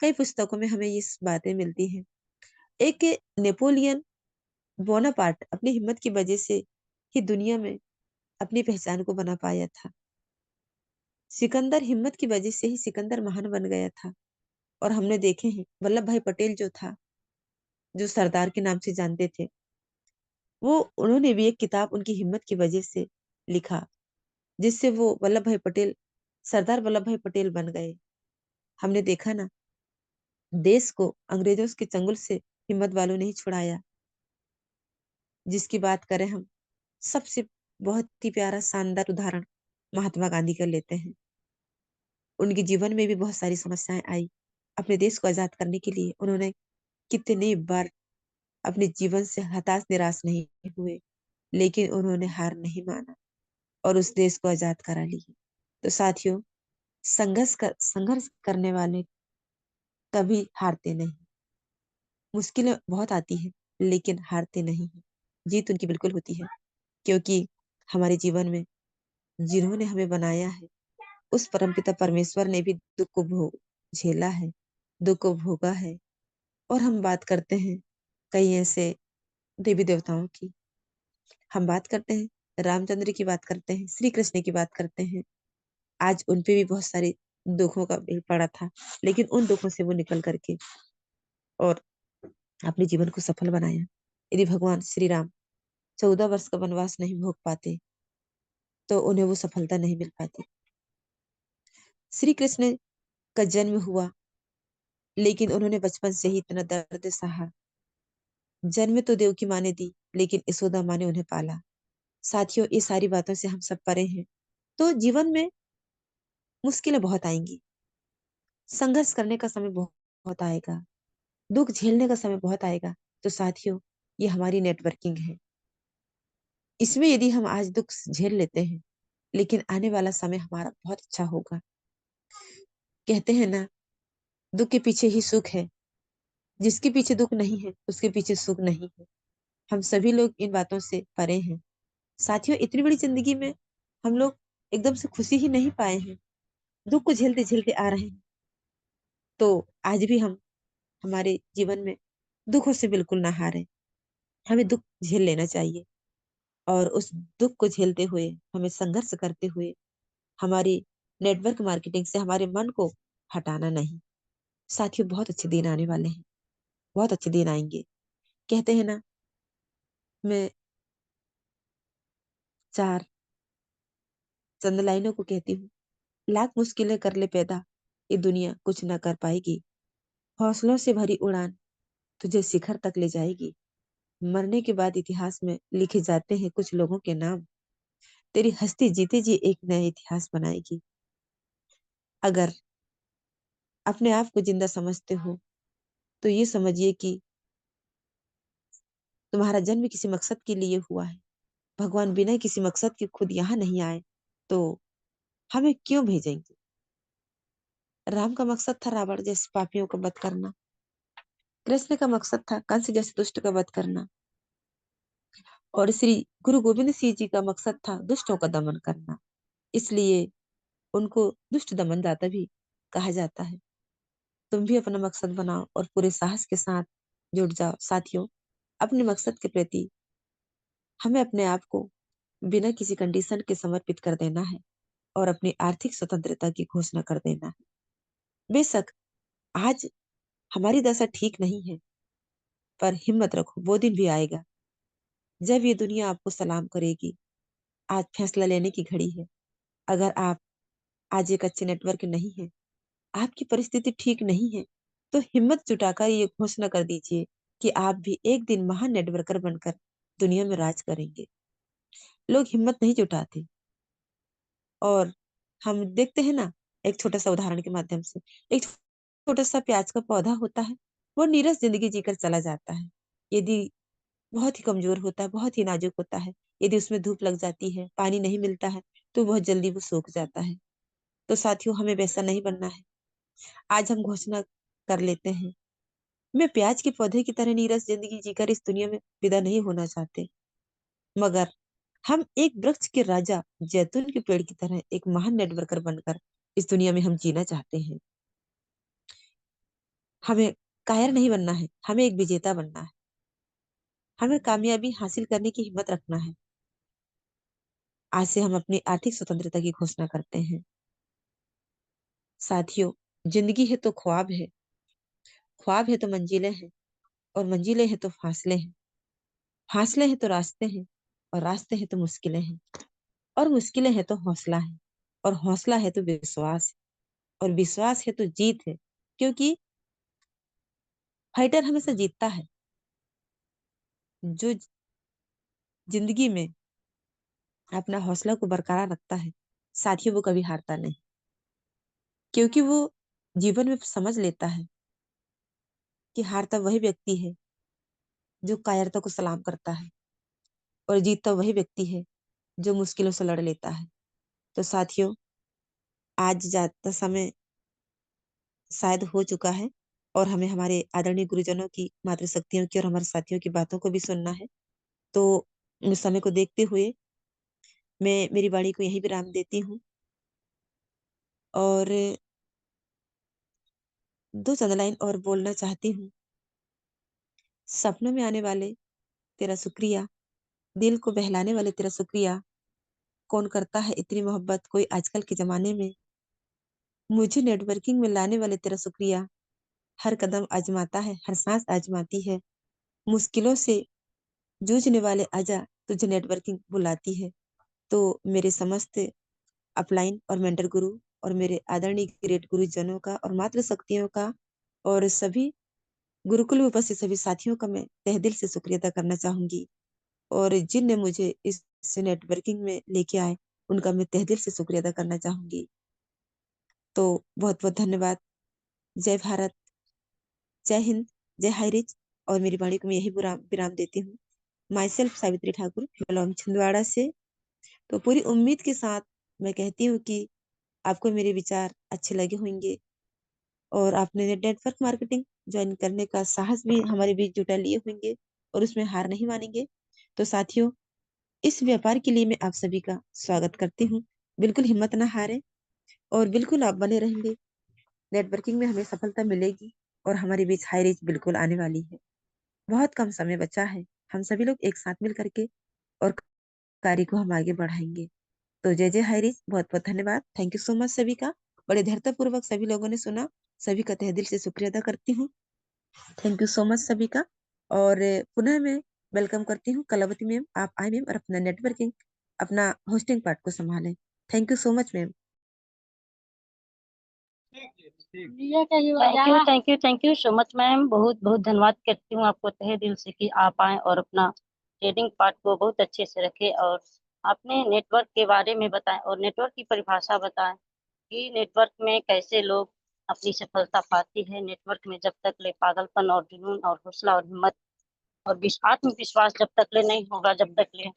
कई पुस्तकों में हमें ये बातें मिलती हैं। एक नेपोलियन बोनापार्ट अपनी हिम्मत की वजह से ही दुनिया में अपनी पहचान को बना पाया था। सिकंदर हिम्मत की वजह से ही सिकंदर महान बन गया था। और हमने देखे हैं, वल्लभ भाई पटेल जो था, जो सरदार के नाम से जानते थे, वो उन्होंने भी एक किताब उनकी हिम्मत की वजह से लिखा, जिससे वो वल्लभ भाई पटेल, सरदार वल्लभ भाई पटेल बन गए। हमने देखा ना, देश को अंग्रेजों के चंगुल से हिम्मत वालों ने ही छुड़ाया। जिसकी बात करें हम, सबसे बहुत ही प्यारा शानदार उदाहरण महात्मा गांधी का लेते हैं। उनके जीवन में भी बहुत सारी समस्याएं आई। अपने देश को आजाद करने के लिए उन्होंने कितने बार अपने जीवन से हताश निराश नहीं हुए, लेकिन उन्होंने हार नहीं माना और उस देश को आजाद करा लिया। तो साथियों, संघर्ष करने वाले कभी हारते नहीं। मुश्किलें बहुत आती हैं, लेकिन हारते नहीं हैं। जीत उनकी बिल्कुल होती है, क्योंकि हमारे जीवन में जिन्होंने हमें बनाया है, उस परमपिता परमेश्वर ने भी दुख को झेला है, दुख को भोगा है। और हम बात करते हैं कई ऐसे देवी देवताओं की, हम बात करते हैं रामचंद्र की, बात करते हैं श्री कृष्ण की, बात करते हैं। आज उन पे भी बहुत सारे दुखों का भेद पड़ा था, लेकिन उन दुखों से वो निकल करके और अपने जीवन को सफल बनाया। यदि भगवान श्री राम 14 वर्ष का वनवास नहीं भोग पाते तो उन्हें वो सफलता नहीं मिल पाती। श्री कृष्ण का जन्म हुआ, लेकिन उन्होंने बचपन से ही इतना दर्द सहा। जन्म तो देव की माँ ने दी, लेकिन यशोदा माँ ने उन्हें पाला। साथियों, ये सारी बातों से हम सब परे हैं। तो जीवन में मुश्किलें बहुत आएंगी, संघर्ष करने का समय बहुत बहुत आएगा, दुख झेलने का समय बहुत आएगा। तो साथियों, ये हमारी नेटवर्किंग है। इसमें यदि हम आज दुख झेल लेते हैं, लेकिन आने वाला समय हमारा बहुत अच्छा होगा। कहते हैं ना, दुख के पीछे ही सुख है। जिसके पीछे दुख नहीं है, उसके पीछे सुख नहीं है। हम सभी लोग इन बातों से परे हैं। साथियों, इतनी बड़ी जिंदगी में हम लोग एकदम से खुशी ही नहीं पाए हैं, दुख को झेलते झेलते आ रहे हैं। तो आज भी हम हमारे जीवन में दुखों से बिल्कुल ना हारें। हमें दुख झेल लेना चाहिए, और उस दुख को झेलते हुए, हमें संघर्ष करते हुए, हमारी नेटवर्क मार्केटिंग से हमारे मन को हटाना नहीं। साथियों, बहुत अच्छे दिन आने वाले हैं, बहुत अच्छे दिन आएंगे। कहते हैं ना, मैं चार चंद लाइनों को कहती हूँ। लाख मुश्किलें कर ले पैदा, ये दुनिया कुछ ना कर पाएगी। हौसलों से भरी उड़ान तुझे शिखर तक ले जाएगी। मरने के बाद इतिहास में लिखे जाते हैं कुछ लोगों के नाम, तेरी हस्ती जीते जी एक नया इतिहास बनाएगी। अगर अपने आप को जिंदा समझते हो, तो ये समझिए कि तुम्हारा जन्म किसी मकसद के लिए हुआ है। भगवान बिना किसी मकसद के खुद यहाँ नहीं आए, तो हमें क्यों भेजेंगे। राम का मकसद था रावण जैसे पापियों का वध करना। कृष्ण का मकसद था कंस जैसे दुष्ट का वध करना। और श्री गुरु गोविंद सिंह जी का मकसद था दुष्टों का दमन करना। इसलिए उनको दुष्ट दमन दाता भी कहा जाता है। तुम भी अपना मकसद बनाओ और पूरे साहस के साथ जुट जाओ। साथियों, अपने मकसद के प्रति हमें अपने आप को बिना किसी कंडीशन के समर्पित कर देना है, और अपनी आर्थिक स्वतंत्रता की घोषणा कर देना है। बेशक आज हमारी दशा ठीक नहीं है, पर हिम्मत रखो, वो दिन भी आएगा जब ये दुनिया आपको सलाम करेगी। आज फैसला लेने की घड़ी है। अगर आप आज एक अच्छे नेटवर्क नहीं है, आपकी परिस्थिति ठीक नहीं है, तो हिम्मत जुटाकर ये घोषणा कर दीजिए कि आप भी एक दिन महान नेटवर्कर बनकर दुनिया में राज करेंगे। लोग हिम्मत नहीं जुटाते, और हम देखते हैं ना, एक छोटा सा उदाहरण के माध्यम से, एक छोटा सा प्याज का पौधा होता है, वो नीरस जिंदगी जीकर चला जाता है। यदि बहुत ही कमजोर होता है, बहुत ही नाजुक होता है, यदि उसमें धूप लग जाती है, पानी नहीं मिलता है, तो बहुत जल्दी वो सूख जाता है। तो साथियों, हमें वैसा नहीं बनना है। आज हम घोषणा कर लेते हैं, मैं प्याज के पौधे की तरह नीरस जिंदगी जीकर इस दुनिया में विदा नहीं होना चाहते, मगर हम एक वृक्ष के राजा जैतून के पेड़ की तरह एक महान नेटवर्कर बनकर इस दुनिया में हम जीना चाहते हैं। हमें कायर नहीं बनना है, हमें एक विजेता बनना है। हमें कामयाबी हासिल करने की हिम्मत रखना है। आज से हम अपनी आर्थिक स्वतंत्रता की घोषणा करते हैं। साथियों, जिंदगी है तो ख्वाब है, ख्वाब है तो मंजिलें हैं, और मंजिलें हैं तो फासले हैं, फासले हैं तो रास्ते हैं, और रास्ते हैं तो मुश्किलें हैं, और मुश्किलें हैं तो हौसला है, और हौसला है तो विश्वास है, और विश्वास है तो जीत है। क्योंकि फाइटर हमेशा जीतता है। जो जिंदगी में अपना हौसला को बरकरार रखता है, साथियों, वो कभी हारता नहीं। क्योंकि वो जीवन में समझ लेता है कि हारता वही व्यक्ति है जो कायरता को सलाम करता है, और जीतता वही व्यक्ति है जो मुश्किलों से लड़ लेता है। तो साथियों, आज ज्यादा समय शायद हो चुका है, और हमें हमारे आदरणीय गुरुजनों की मातृशक्तियों की और हमारे साथियों की बातों को भी सुनना है। तो इस समय को देखते हुए मैं मेरी वाणी को यहीं विराम देती हूँ, और दो चंद लाइन और बोलना चाहती हूँ। सपनों में आने वाले तेरा शुक्रिया, दिल को बहलाने वाले तेरा शुक्रिया, कौन करता है इतनी मोहब्बत कोई आजकल के जमाने में, मुझे नेटवर्किंग में लाने वाले तेरा शुक्रिया, हर कदम आजमाता है, हर सांस आजमाती है, मुश्किलों से जूझने वाले आजा तुझे नेटवर्किंग बुलाती है। तो मेरे समस्त अपलाइन और मेंटर गुरु और मेरे आदरणीय ग्रेट गुरुजनों का और मातृ शक्तियों का और सभी गुरुकुल में उपस्थित सभी साथियों का मैं तहे दिल से शुक्रिया अदा करना चाहूंगी। और जिनने मुझे इस नेटवर्किंग में लेके आए उनका मैं तहे दिल से शुक्रिया अदा करना चाहूंगी। तो बहुत बहुत धन्यवाद। जय भारत, जय हिंद, जय हाई रिच। और मेरी वाणी को मैं यही विराम देती हूँ। My self Savitri Thakur, belong Chhindwara से। तो पूरी उम्मीद के साथ मैं कहती हूँ कि आपको मेरे विचार अच्छे लगे होंगे और आपने नेटवर्क मार्केटिंग ज्वाइन करने का साहस भी हमारे बीच जुटा लिए होंगे और उसमें हार नहीं मानेंगे। तो साथियों, इस व्यापार के लिए मैं आप सभी का स्वागत करती हूँ। बिल्कुल हिम्मत ना हारे और बिल्कुल आप बने रहेंगे। नेटवर्किंग में हमें सफलता मिलेगी और हमारे बीच हाई रीच बिल्कुल आने वाली है। बहुत कम समय बचा है, हम सभी लोग एक साथ मिल करके और कार्य को हम आगे बढ़ाएंगे। तो जय जय हाई रिच, बहुत बहुत धन्यवाद। थैंक यू सो मच सभी का। बड़े धैर्यता पूर्वक सभी लोगों ने सुना, सभी का तहे दिल से शुक्रिया अदा करती हूँ। थैंक यू सो मच सभी का। और पुनः मैं वेलकम करती हूँ कलावती मैम, आप आए मैम और अपना नेटवर्किंग अपना होस्टिंग पार्ट को संभालें। Thank you so much ma'am. Thank you so much ma'am. बहुत बहुत धन्यवाद करती हूँ आपको तहे दिल से कि आप आए और अपना ट्रेडिंग पार्ट को बहुत अच्छे से रखे और आपने नेटवर्क के बारे में बताया और नेटवर्क की परिभाषा बताएं कि नेटवर्क में कैसे लोग अपनी सफलता पाती है। नेटवर्क में जब तक ले पागलपन और जुनून और हौसला और हिम्मत और आत्मविश्वास जब तक ले नहीं होगा, जब तक ले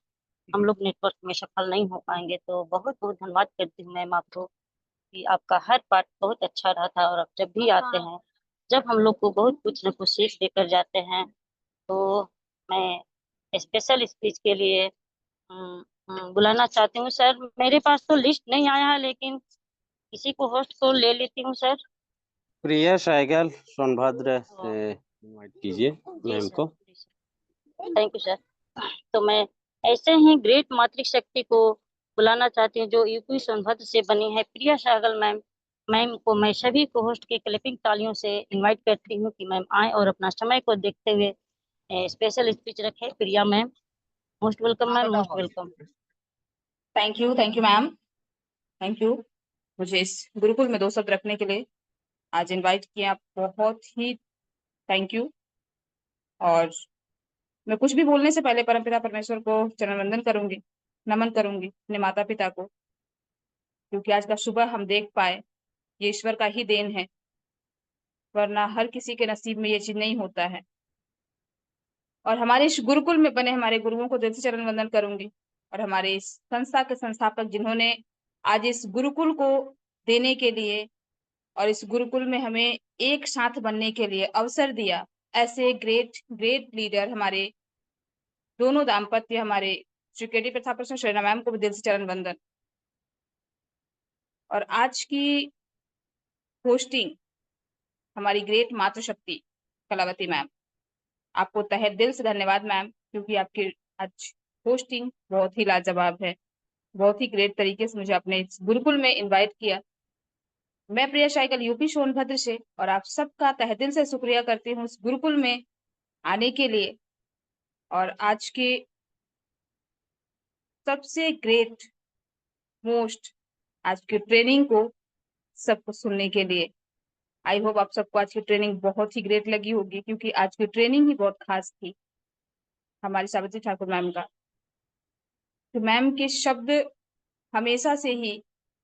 हम लोग नेटवर्क में सफल नहीं हो पाएंगे। तो बहुत बहुत धन्यवाद करती हूँ मैम आपको कि आपका हर पार्ट बहुत अच्छा रहा था और आप जब भी आते हैं, जब हम लोग को बहुत कुछ न कुछ सीख देकर जाते हैं। तो मैं स्पेशल स्पीच के लिए बुलाना चाहती हूँ सर। मेरे पास तो लिस्ट नहीं आया है, लेकिन किसी को होस्ट को ले लेती हूँ सर। प्रिया सहगल सोनभद्र से इनवाइट कीजिए मैम को। Thank you sir. तो मैं ऐसे ही ग्रेट मातृशक्ति को बुलाना चाहती हूँ जो यूपी सोनभद्र से बनी है, प्रिया सहगल मैम। मैम को मैं सभी को होस्ट के क्लैपिंग तालियों से इनवाइट करती हूँ कि मैम आए और अपना समय को देखते हुए स्पेशल स्पीच रखें। Priya ma'am, most welcome ma'am, most welcome. Thank you ma'am, thank you मुझे इस गुरुकुल में 2 शब्द रखने के लिए आज इनवाइट किया। बहुत ही थैंक यू। और मैं कुछ भी बोलने से पहले परमपिता परमेश्वर को चरण वंदन करूंगी, नमन करूंगी अपने माता पिता को, क्योंकि आज का सुबह हम देख पाए ये ईश्वर का ही देन है, वरना हर किसी के नसीब में ये चीज नहीं होता है। और हमारे इस गुरुकुल में बने हमारे गुरुओं को दिल से चरण वंदन करूंगी और हमारे इस संस्था के संस्थापक जिन्होंने आज इस गुरुकुल को देने के लिए और इस गुरुकुल में हमें एक साथ बनने के लिए अवसर दिया, ऐसे ग्रेट ग्रेट लीडर हमारे दोनों दाम्पत्य, हमारे श्री केटी प्रताप प्रसन्न शर्मा मैम को भी दिल से चरण वंदन। और आज की होस्टिंग हमारी ग्रेट मातृशक्ति कलावती मैम, आपको तहे दिल से धन्यवाद मैम, क्योंकि आपकी आज होस्टिंग बहुत ही लाजवाब है। बहुत ही ग्रेट तरीके से मुझे अपने इस गुरुकुल में इनवाइट किया। मैं प्रिया सहगल यूपी सोनभद्र से और आप सबका तहे दिल से शुक्रिया करती हूँ इस गुरुकुल में आने के लिए और आज के सबसे ग्रेट मोस्ट आज की ट्रेनिंग को सबको सुनने के लिए। आई होप आप सबको आज की ट्रेनिंग बहुत ही ग्रेट लगी होगी, क्योंकि आज की ट्रेनिंग ही बहुत खास थी हमारी सावित्री ठाकुर मैम का। तो मैम के शब्द हमेशा से ही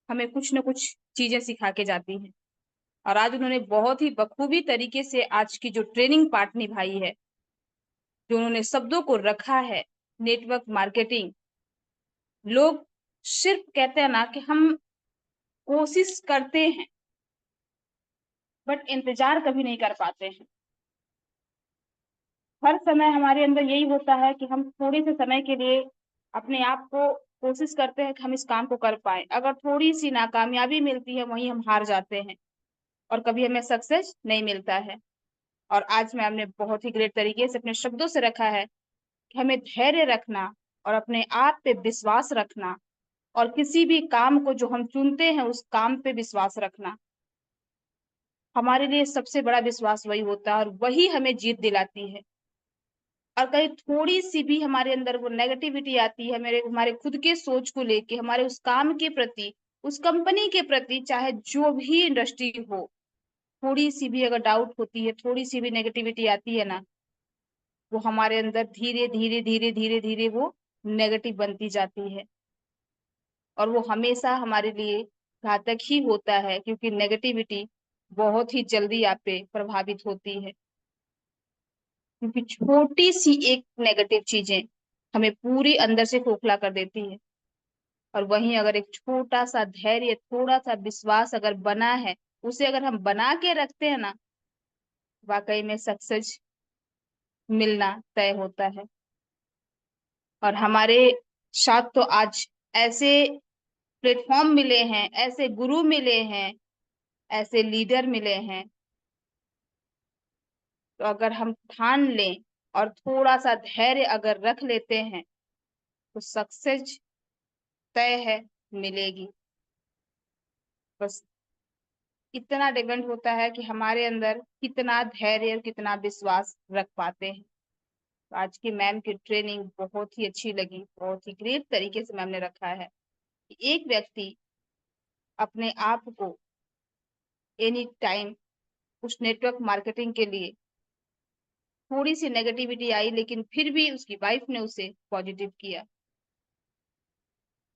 हमें कुछ न कुछ चीजें सिखा के जाती हैं और आज उन्होंने बहुत ही बखूबी तरीके से आज की जो ट्रेनिंग पार्ट निभाई है, जो उन्होंने शब्दों को रखा है, नेटवर्क मार्केटिंग। लोग सिर्फ कहते हैं ना कि हम कोशिश करते हैं बट इंतजार कभी नहीं कर पाते हैं। हर समय हमारे अंदर यही होता है कि हम थोड़े से समय के लिए अपने आप को कोशिश करते हैं कि हम इस काम को कर पाए। अगर थोड़ी सी नाकामयाबी मिलती है वहीं हम हार जाते हैं। और कभी हमें सक्सेस नहीं मिलता है। और आज मैम ने बहुत ही ग्रेट तरीके से अपने शब्दों से रखा है कि हमें धैर्य रखना और अपने आप पे विश्वास रखना और किसी भी काम को जो हम चुनते हैं उस काम पे विश्वास रखना। हमारे लिए सबसे बड़ा विश्वास वही होता है और वही हमें जीत दिलाती है। और कहीं थोड़ी-सी भी हमारे अंदर वो नेगेटिविटी आती है, हमारे खुद के सोच को लेके, हमारे उस काम के प्रति, उस कंपनी के प्रति, चाहे जो भी इंडस्ट्री हो, थोड़ी-सी भी अगर डाउट होती है, थोड़ी-सी भी नेगेटिविटी आती है ना, वो हमारे अंदर धीरे-धीरे, धीरे-धीरे, धीरे वो नेगेटिव बनती जाती है। और वो हमेशा हमारे लिए घातक ही होता है क्योंकि नेगेटिविटी बहुत ही जल्दी आप पे प्रभावित होती है। क्योंकि छोटी-सी एक नेगेटिव चीज़ें हमें पूरी अंदर से खोखला कर देती है। और वहीं अगर एक छोटा-सा धैर्य, थोड़ा-सा विश्वास अगर बना है, उसे अगर हम बना के रखते हैं ना, वाक़ई में सक्सेस मिलना तय होता है। और हमारे साथ तो आज ऐसे प्लेटफ़ॉर्म मिले हैं, ऐसे गुरु मिले हैं, ऐसे लीडर मिले हैं, तो अगर हम ठान लें और थोड़ा-सा धैर्य अगर रख लेते हैं, तो सक्सेस तय है, मिलेगी। बस इतना डिपेंड होता है कि हमारे अंदर कितना धैर्य और कितना विश्वास रख पाते हैं। तो आज की मैम की ट्रेनिंग बहुत ही अच्छी लगी, बहुत ही ग्रेट तरीके से मैम ने रखा है कि एक व्यक्ति अपने आप को एनी टाइम उस नेटवर्क मार्केटिंग के लिए थोड़ी-सी नेगेटिविटी आई लेकिन फिर भी उसकी वाइफ ने उसे पॉजिटिव किया।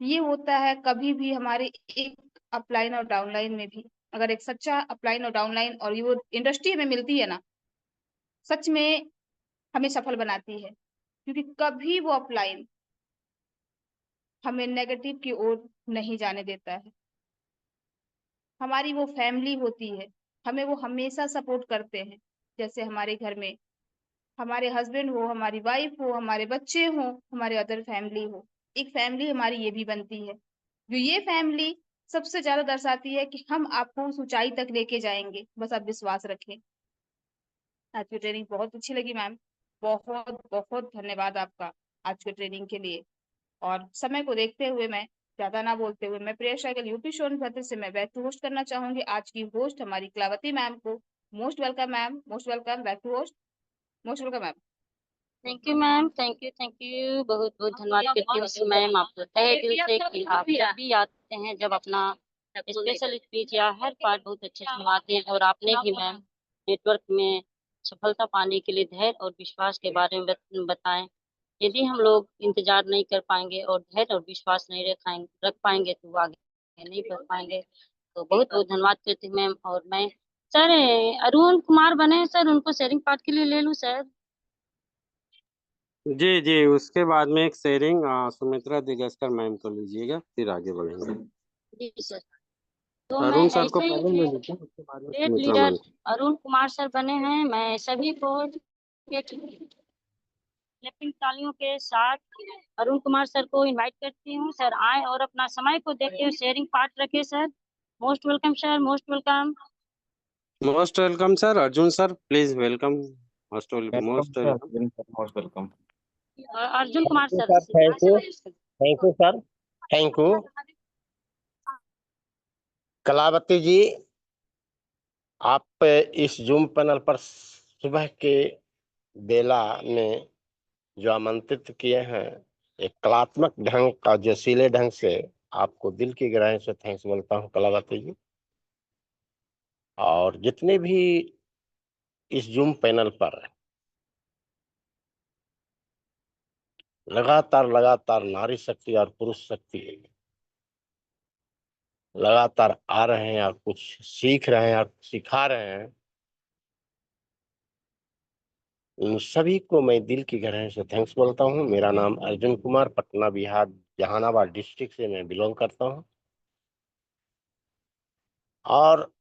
ये होता है कभी भी हमारे एक अपलाइन और डाउनलाइन में भी, अगर एक सच्चा अपलाइन और डाउनलाइन और ये वो इंडस्ट्री हमें मिलती है ना, सच में हमें सफल बनाती है। क्योंकि कभी वो अपलाइन हमें नेगेटिव की ओर नहीं जाने देता है। हमारी वो फैमिली होती है, हमें वो हमेशा सपोर्ट करते हैं। जैसे हमारे घर में हमारे हस्बैंड हो, हमारी वाइफ हो, हमारे बच्चे हों, हमारे अदर फैमिली हो। एक फैमिली हमारी ये भी बनती है। जो ये फैमिली सबसे ज़्यादा दर्शाती है कि हम आपको उस ऊँचाई तक लेके जाएँगे, बस आप विश्वास रखें। आज की ट्रेनिंग बहुत अच्छी लगी मैम। बहुत-बहुत धन्यवाद आपका आज की ट्रेनिंग के लिए। और समय को देखते हुए मैं ज़्यादा ना बोलते हुए मैं प्रिया शाहगल यूपी सोनभद्र से मैं बैक टू होस्ट करना चाहूँगी आज की होस्ट हमारी कलावती मैम को। Most welcome ma'am, most welcome back to host, most welcome ma'am. Thank you ma'am, thank you. बहुत-बहुत धन्यवाद करती हूँ मैम आपको तहे दिल से कि आप जब भी आते हैं, जब अपना स्पेशल स्पीच या हर पार्ट बहुत अच्छे से सुनाते हैं और आपने भी मैम नेटवर्क में सफलता पाने के लिए धैर्य और विश्वास के बारे में बताएँ। यदि हम लोग इंतज़ार नहीं कर पाएँगे और धैर्य और विश्वास नहीं रख पाएँगे तो आगे नहीं बढ़ पाएँगे। तो बहुत-बहुत धन्यवाद करती हूँ मैम। और मैं सर अरुण कुमार बने हैं सर, उनको शेयरिंग पार्ट के लिए ले लूँ सर? जी, जी, उसके बाद में एक शेयरिंग सुमित्रा दिगस्कर मैम को लीजिएगा, फिर आगे बढ़ेंगे। जी सर। तो मैं अरुण सर को ऐसे पहले ले ही लीजिए, उसके बाद में great Sumitra leader ma'am. Arun Kumar sir बने हैं। मैं सभी को एक क्लैपिंग तालियों के साथ अरुण कुमार सर को इनवाइट करती हूँ। सर आए और अपना समय को देखते हुए शेयरिंग पार्ट रखें sir. Most welcome sir, most welcome. Most welcome sir. Arjun sir please welcome. Most welcome sir, welcome. Most welcome. Arjun Kumar thank you sir. Sir, thank you sir, thank you. Kalavati ji, आप इस जूम पैनल पर सुबह के बेला में जो आमंत्रित किए हैं, एक कलात्मक ढंग का जोशीले ढंग से आपको दिल की गहराई से थैंक्स बोलता हूँ कलावती जी। और जितने भी इस जूम पैनल पर लगातार नारी शक्ति और पुरुष शक्ति लगातार आ रहे हैं और कुछ सीख रहे हैं और सिखा रहे हैं, उन सभी को मैं दिल की गहराई से थैंक्स बोलता हूँ। मेरा नाम अर्जुन कुमार, पटना बिहार जहानाबाद डिस्ट्रिक्ट से मैं बिलोंग करता हूँ। और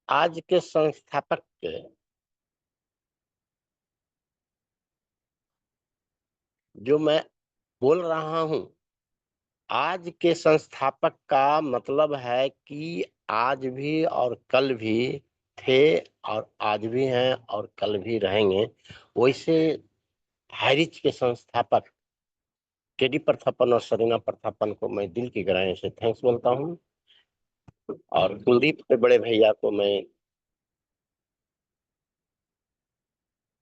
आज के संस्थापक के जो मैं बोल रहा हूँ, आज के संस्थापक का मतलब है कि आज भी और कल भी थे और आज भी हैं और कल भी रहेंगे, वैसे हाईरिच के संस्थापक केडी प्रथापन और सरीना प्रथापन को मैं दिल की गहराई से थैंक्स बोलता हूँ, और कुलदीप के बड़े भैया को मैं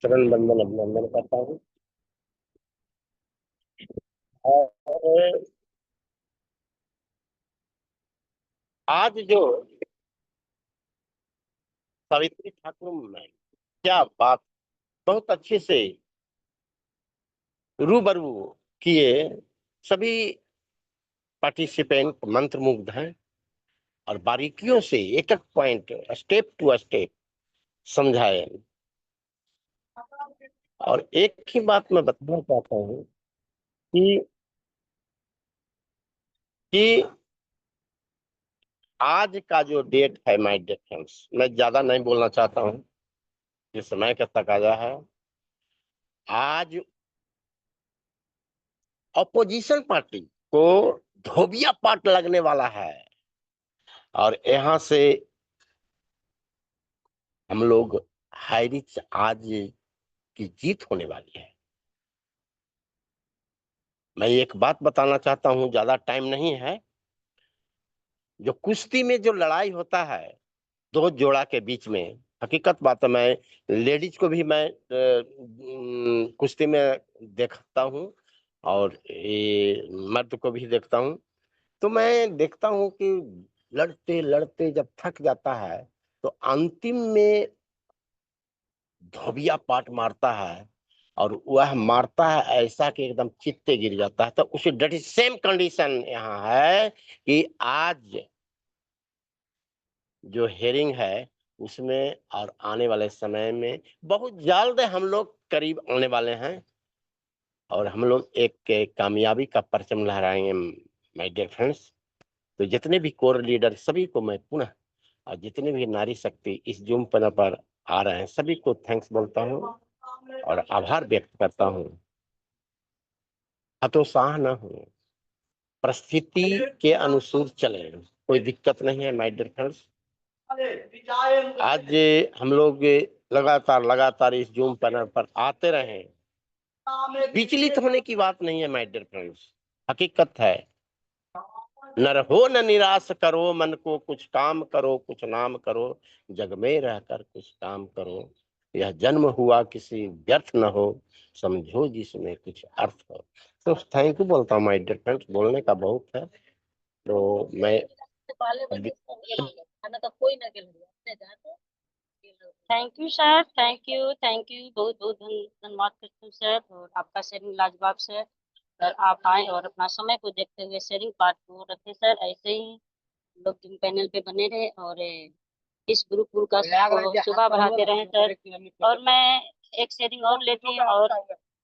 चरण बंदन अभिनंदन करता हूँ। और आज जो सावित्री ठाकुर में क्या बात बहुत अच्छे से रूबरू किए, सभी पार्टिसिपेंट मंत्रमुग्ध हैं और बारीकियों से एक एक पॉइंट स्टेप टू स्टेप समझाए। और एक ही बात मैं बताना चाहता हूँ कि आज का जो डेट है माय डियर फ्रेंड्स, मैं ज्यादा नहीं बोलना चाहता हूँ, ये समय का तकाजा है। आज अपोजिशन पार्टी को धोबिया पाट लगने वाला है और यहाँ से हम लोग हाईरिच आज की जीत होने वाली है। मैं एक बात बताना चाहता हूँ, ज्यादा टाइम नहीं है। जो कुश्ती में जो लड़ाई होता है दो जोड़ा के बीच में, हकीकत बात है, मैं लेडीज को भी मैं कुश्ती में देखता हूँ और ये मर्द को भी देखता हूँ। तो मैं देखता हूँ कि लड़ते लड़ते जब थक जाता है तो अंतिम में धोबिया पाट मारता है, और वह मारता है ऐसा कि एकदम चित्ते गिर जाता है। तो उसी डेट इज सेम कंडीशन यहाँ है कि आज जो हेयरिंग है उसमें और आने वाले समय में बहुत जल्द हम लोग करीब आने वाले हैं और हम लोग एक कामयाबी का परचम लहराएंगे माय डियर फ्रेंड्स। तो जितने भी कोर लीडर सभी को मैं पुनः, और जितने भी नारी शक्ति इस जूम पर आ रहे हैं सभी को थैंक्स बोलता हूँ और आभार व्यक्त करता हूँ। हतोत्साह न हो, परिस्थिति के अनुसार चले, कोई दिक्कत नहीं है माय डियर फ्रेंड्स। आज हम लोग लगातार इस जूम पैनल पर आते रहे, विचलित होने की बात नहीं है माय डियर फ्रेंड्स। हकीकत है, न रहो न निराश करो मन को, कुछ काम करो कुछ नाम करो, जग में रहकर कुछ काम करो, यह जन्म हुआ किसी व्यर्थ न हो, समझो जिसमें कुछ अर्थ हो। तो थैंक यू बोलता हूँ माय डियर फ्रेंड्स, बोलने का बहुत है तो मैं thank you sir, thank you, बहुत बहुत धन्यवाद करती हूँ सर। और आपका शेयरिंग लाजवाब सर। सर आप आए और अपना समय को देखते हुए शेयरिंग पार्ट को रखे सर। ऐसे ही लोग जिम पैनल पे बने रहे और इस गुरुकुल का शोभा बढ़ाते रहे सर। और मैं एक शेयरिंग और लेती हूँ, और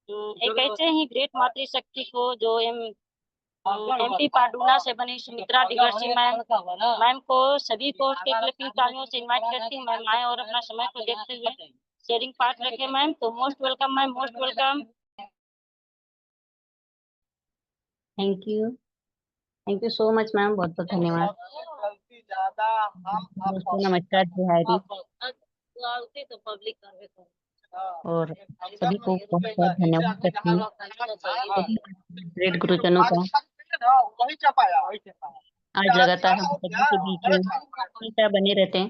एक ऐसे ही ग्रेट मातृशक्ति को जो एमपी पाडुना से बनी सुमित्रा डिगर्सी मैम को सभी को उसके क्लिपिंग तालियों से इनवाइट करती हूँ। मैम आए और अपना समय को देखते हुए शेयरिंग पार्ट रखे मैम। तो most welcome ma'am, most welcome. Thank you so much ma'am, बहुत बहुत धन्यवाद। दोस्तों नमस्कार, बिहारी और सभी को बहुत बहुत धन्यवाद करती हूँ। ग्रेट गुरुजनों का आज लगातार हम सभी के बीच में हमेशा बने रहते हैं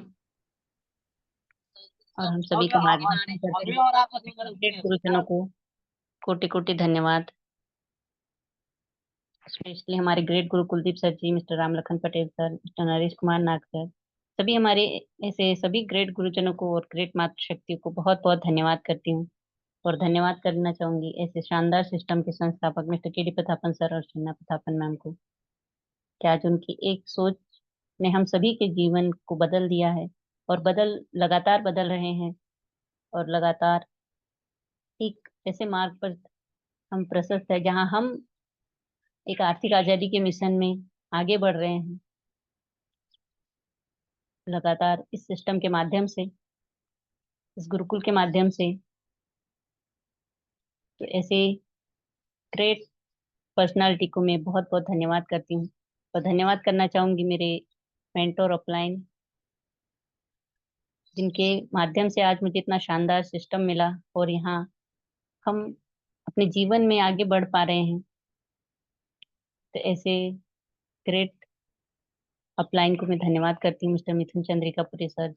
और हम सभी का मार्गदर्शन करते हैं। ग्रेट गुरुजनों को कोटि कोटि धन्यवाद। स्पेशली हमारे great guru Kuldeep sir ji, mister Ram Lakhan Patel sir, mister Naresh Kumar Nag sir, सभी हमारे ऐसे सभी ग्रेट गुरुजनों को और ग्रेट मातृशक्ति को बहुत बहुत धन्यवाद करती हूँ। और धन्यवाद करना चाहूंगी ऐसे शानदार सिस्टम के संस्थापक मिस्टर केडी प्रतापन सर और शन्ना प्रतापन मैम को, कि आज उनकी एक सोच ने हम सभी के जीवन को बदल दिया है और लगातार बदल रहे हैं और लगातार एक ऐसे मार्ग पर हम प्रशस्त है जहां हम एक आर्थिक आजादी के मिशन में आगे बढ़ रहे हैं लगातार इस सिस्टम के माध्यम से, इस गुरुकुल के माध्यम से। तो ऐसे ग्रेट पर्सनालिटी को मैं बहुत बहुत धन्यवाद करती हूँ और धन्यवाद करना चाहूंगी मेरे मेंटोर ऑफलाइन जिनके माध्यम से आज मुझे इतना शानदार सिस्टम मिला और यहाँ हम अपने जीवन में आगे बढ़ पा रहे हैं। तो ऐसे ग्रेट अपलाइन को मैं धन्यवाद करती हूँ, मिस्टर मिथुन चंद्रिकापुरी सर,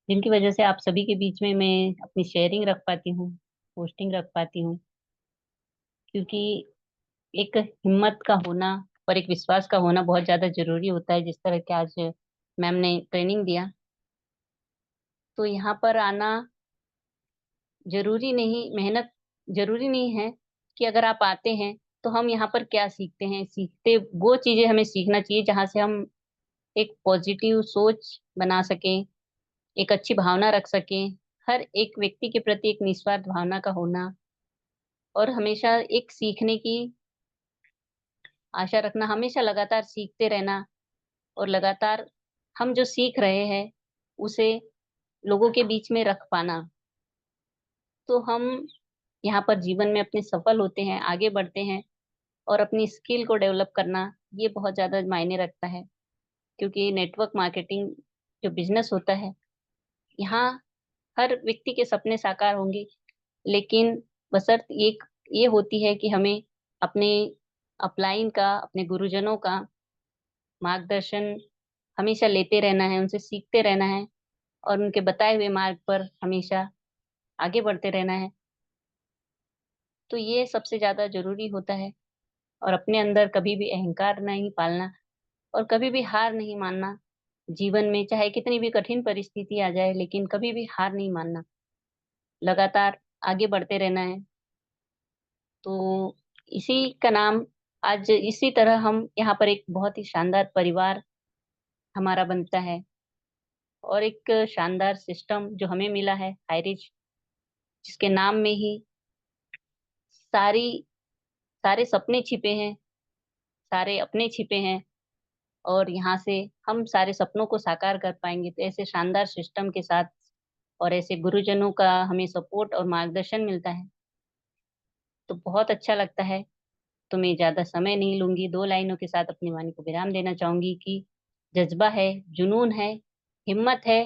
जिनकी वजह से आप सभी के बीच में मैं अपनी शेयरिंग रख पाती हूँ, पोस्टिंग रख पाती हूँ। क्योंकि एक हिम्मत का होना और एक विश्वास का होना बहुत ज्यादा जरूरी होता है। जिस तरह के आज मैम ने ट्रेनिंग दिया, तो यहाँ पर आना जरूरी नहीं, मेहनत जरूरी नहीं है कि अगर आप आते हैं तो हम यहाँ पर क्या सीखते हैं। सीखते वो चीजें हमें सीखना चाहिए जहाँ से हम एक पॉजिटिव सोच बना सकें, एक अच्छी भावना रख सकें, हर एक व्यक्ति के प्रति एक निस्वार्थ भावना का होना और हमेशा एक सीखने की आशा रखना, हमेशा लगातार सीखते रहना और लगातार हम जो सीख रहे हैं उसे लोगों के बीच में रख पाना। तो हम यहाँ पर जीवन में अपने सफल होते हैं, आगे बढ़ते हैं और अपनी स्किल को डेवलप करना ये बहुत ज़्यादा मायने रखता है। क्योंकि नेटवर्क मार्केटिंग जो बिजनेस होता है, यहाँ हर व्यक्ति के सपने साकार होंगे, लेकिन बशर्त एक ये होती है कि हमें अपने अपलाइन का, अपने गुरुजनों का मार्गदर्शन हमेशा लेते रहना है, उनसे सीखते रहना है और उनके बताए हुए मार्ग पर हमेशा आगे बढ़ते रहना है। तो ये सबसे ज्यादा जरूरी होता है। और अपने अंदर कभी भी अहंकार नहीं पालना और कभी भी हार नहीं मानना। जीवन में चाहे कितनी भी कठिन परिस्थिति आ जाए, लेकिन कभी भी हार नहीं मानना, लगातार आगे बढ़ते रहना है। तो इसी का नाम, आज इसी तरह हम यहाँ पर एक बहुत ही शानदार परिवार हमारा बनता है और एक शानदार सिस्टम जो हमें मिला है हाईरिच, जिसके नाम में ही सारी सारे सपने छिपे हैं, सारे अपने छिपे हैं और यहाँ से हम सारे सपनों को साकार कर पाएंगे। तो ऐसे शानदार सिस्टम के साथ और ऐसे गुरुजनों का हमें सपोर्ट और मार्गदर्शन मिलता है तो बहुत अच्छा लगता है। तो मैं ज्यादा समय नहीं लूंगी, 2 लाइनों के साथ अपनी वाणी को विराम देना चाहूंगी कि जज्बा है, जुनून है, हिम्मत है,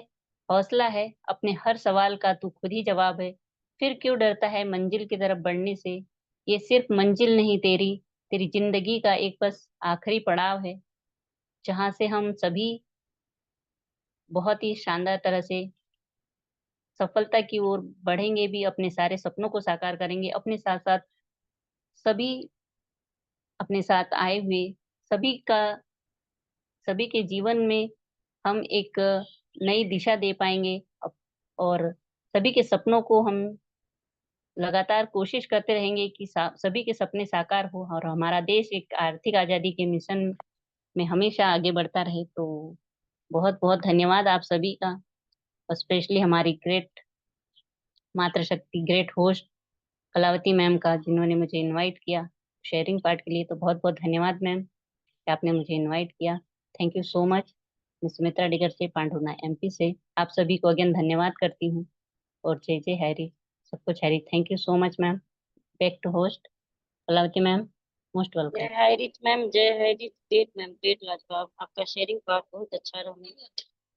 हौसला है, अपने हर सवाल का तू खुद ही जवाब है। फिर क्यों डरता है मंजिल की तरफ बढ़ने से, ये सिर्फ मंजिल नहीं तेरी तेरी जिंदगी का एक बस आखिरी पड़ाव है, जहाँ से हम सभी बहुत ही शानदार तरह से सफलता की ओर बढ़ेंगे भी, अपने सारे सपनों को साकार करेंगे, अपने साथ साथ सभी अपने साथ आए हुए सभी का सभी के जीवन में हम एक नई दिशा दे पाएंगे और सभी के सपनों को हम लगातार कोशिश करते रहेंगे कि सभी के सपने साकार हो और हमारा देश एक आर्थिक आजादी के मिशन में हमेशा आगे बढ़ता रहे। तो बहुत बहुत धन्यवाद आप सभी का, और स्पेशली हमारी ग्रेट मातृशक्ति, ग्रेट होस्ट कलावती मैम का, जिन्होंने मुझे इनवाइट किया शेयरिंग पार्ट के लिए। तो बहुत बहुत धन्यवाद मैम कि आपने मुझे इनवाइट किया। Thank you so much. मैं सुमित्रा डिगर से, पांडुना एमपी से, आप सभी को अगेन धन्यवाद करती हूँ। और जय जय हैरी, सब कुछ Hari. Thank you so much ma'am. Back to host Kalavati ma'am, most welcome. जय हैरिच मैम, जय हैरिच। ग्रेट मैम, ग्रेट लाजवाब, आपका शेयरिंग पार्ट बहुत अच्छा रहा।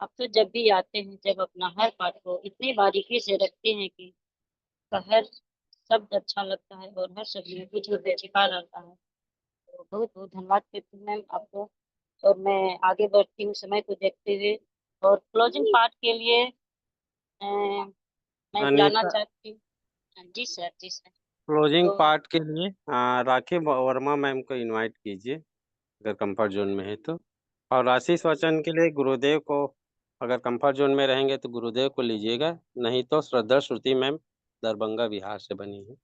आप तो जब भी आते हैं, जब अपना हर पार्ट को इतनी बारीकी से रखते हैं कि हर शब्द अच्छा लगता है और हर शब्द में कुछ न कुछ छिपा रहता है। तो बहुत बहुत धन्यवाद करती हूँ मैम आपको। और मैं आगे बढ़ती हूँ समय को देखते हुए, और क्लोजिंग पार्ट के लिए मैं बुलाना अनीता, चाहती हूँ। जी सर, जी सर। क्लोजिंग तो पार्ट के लिए राखी वर्मा मैम को इनवाइट कीजिए, अगर कंफर्ट जोन में है तो। और आशीष वचन के लिए गुरुदेव को, अगर कंफर्ट जोन में रहेंगे तो गुरुदेव को लीजिएगा, नहीं तो श्रद्धा श्रुति मैम दरभंगा बिहार से बनी है।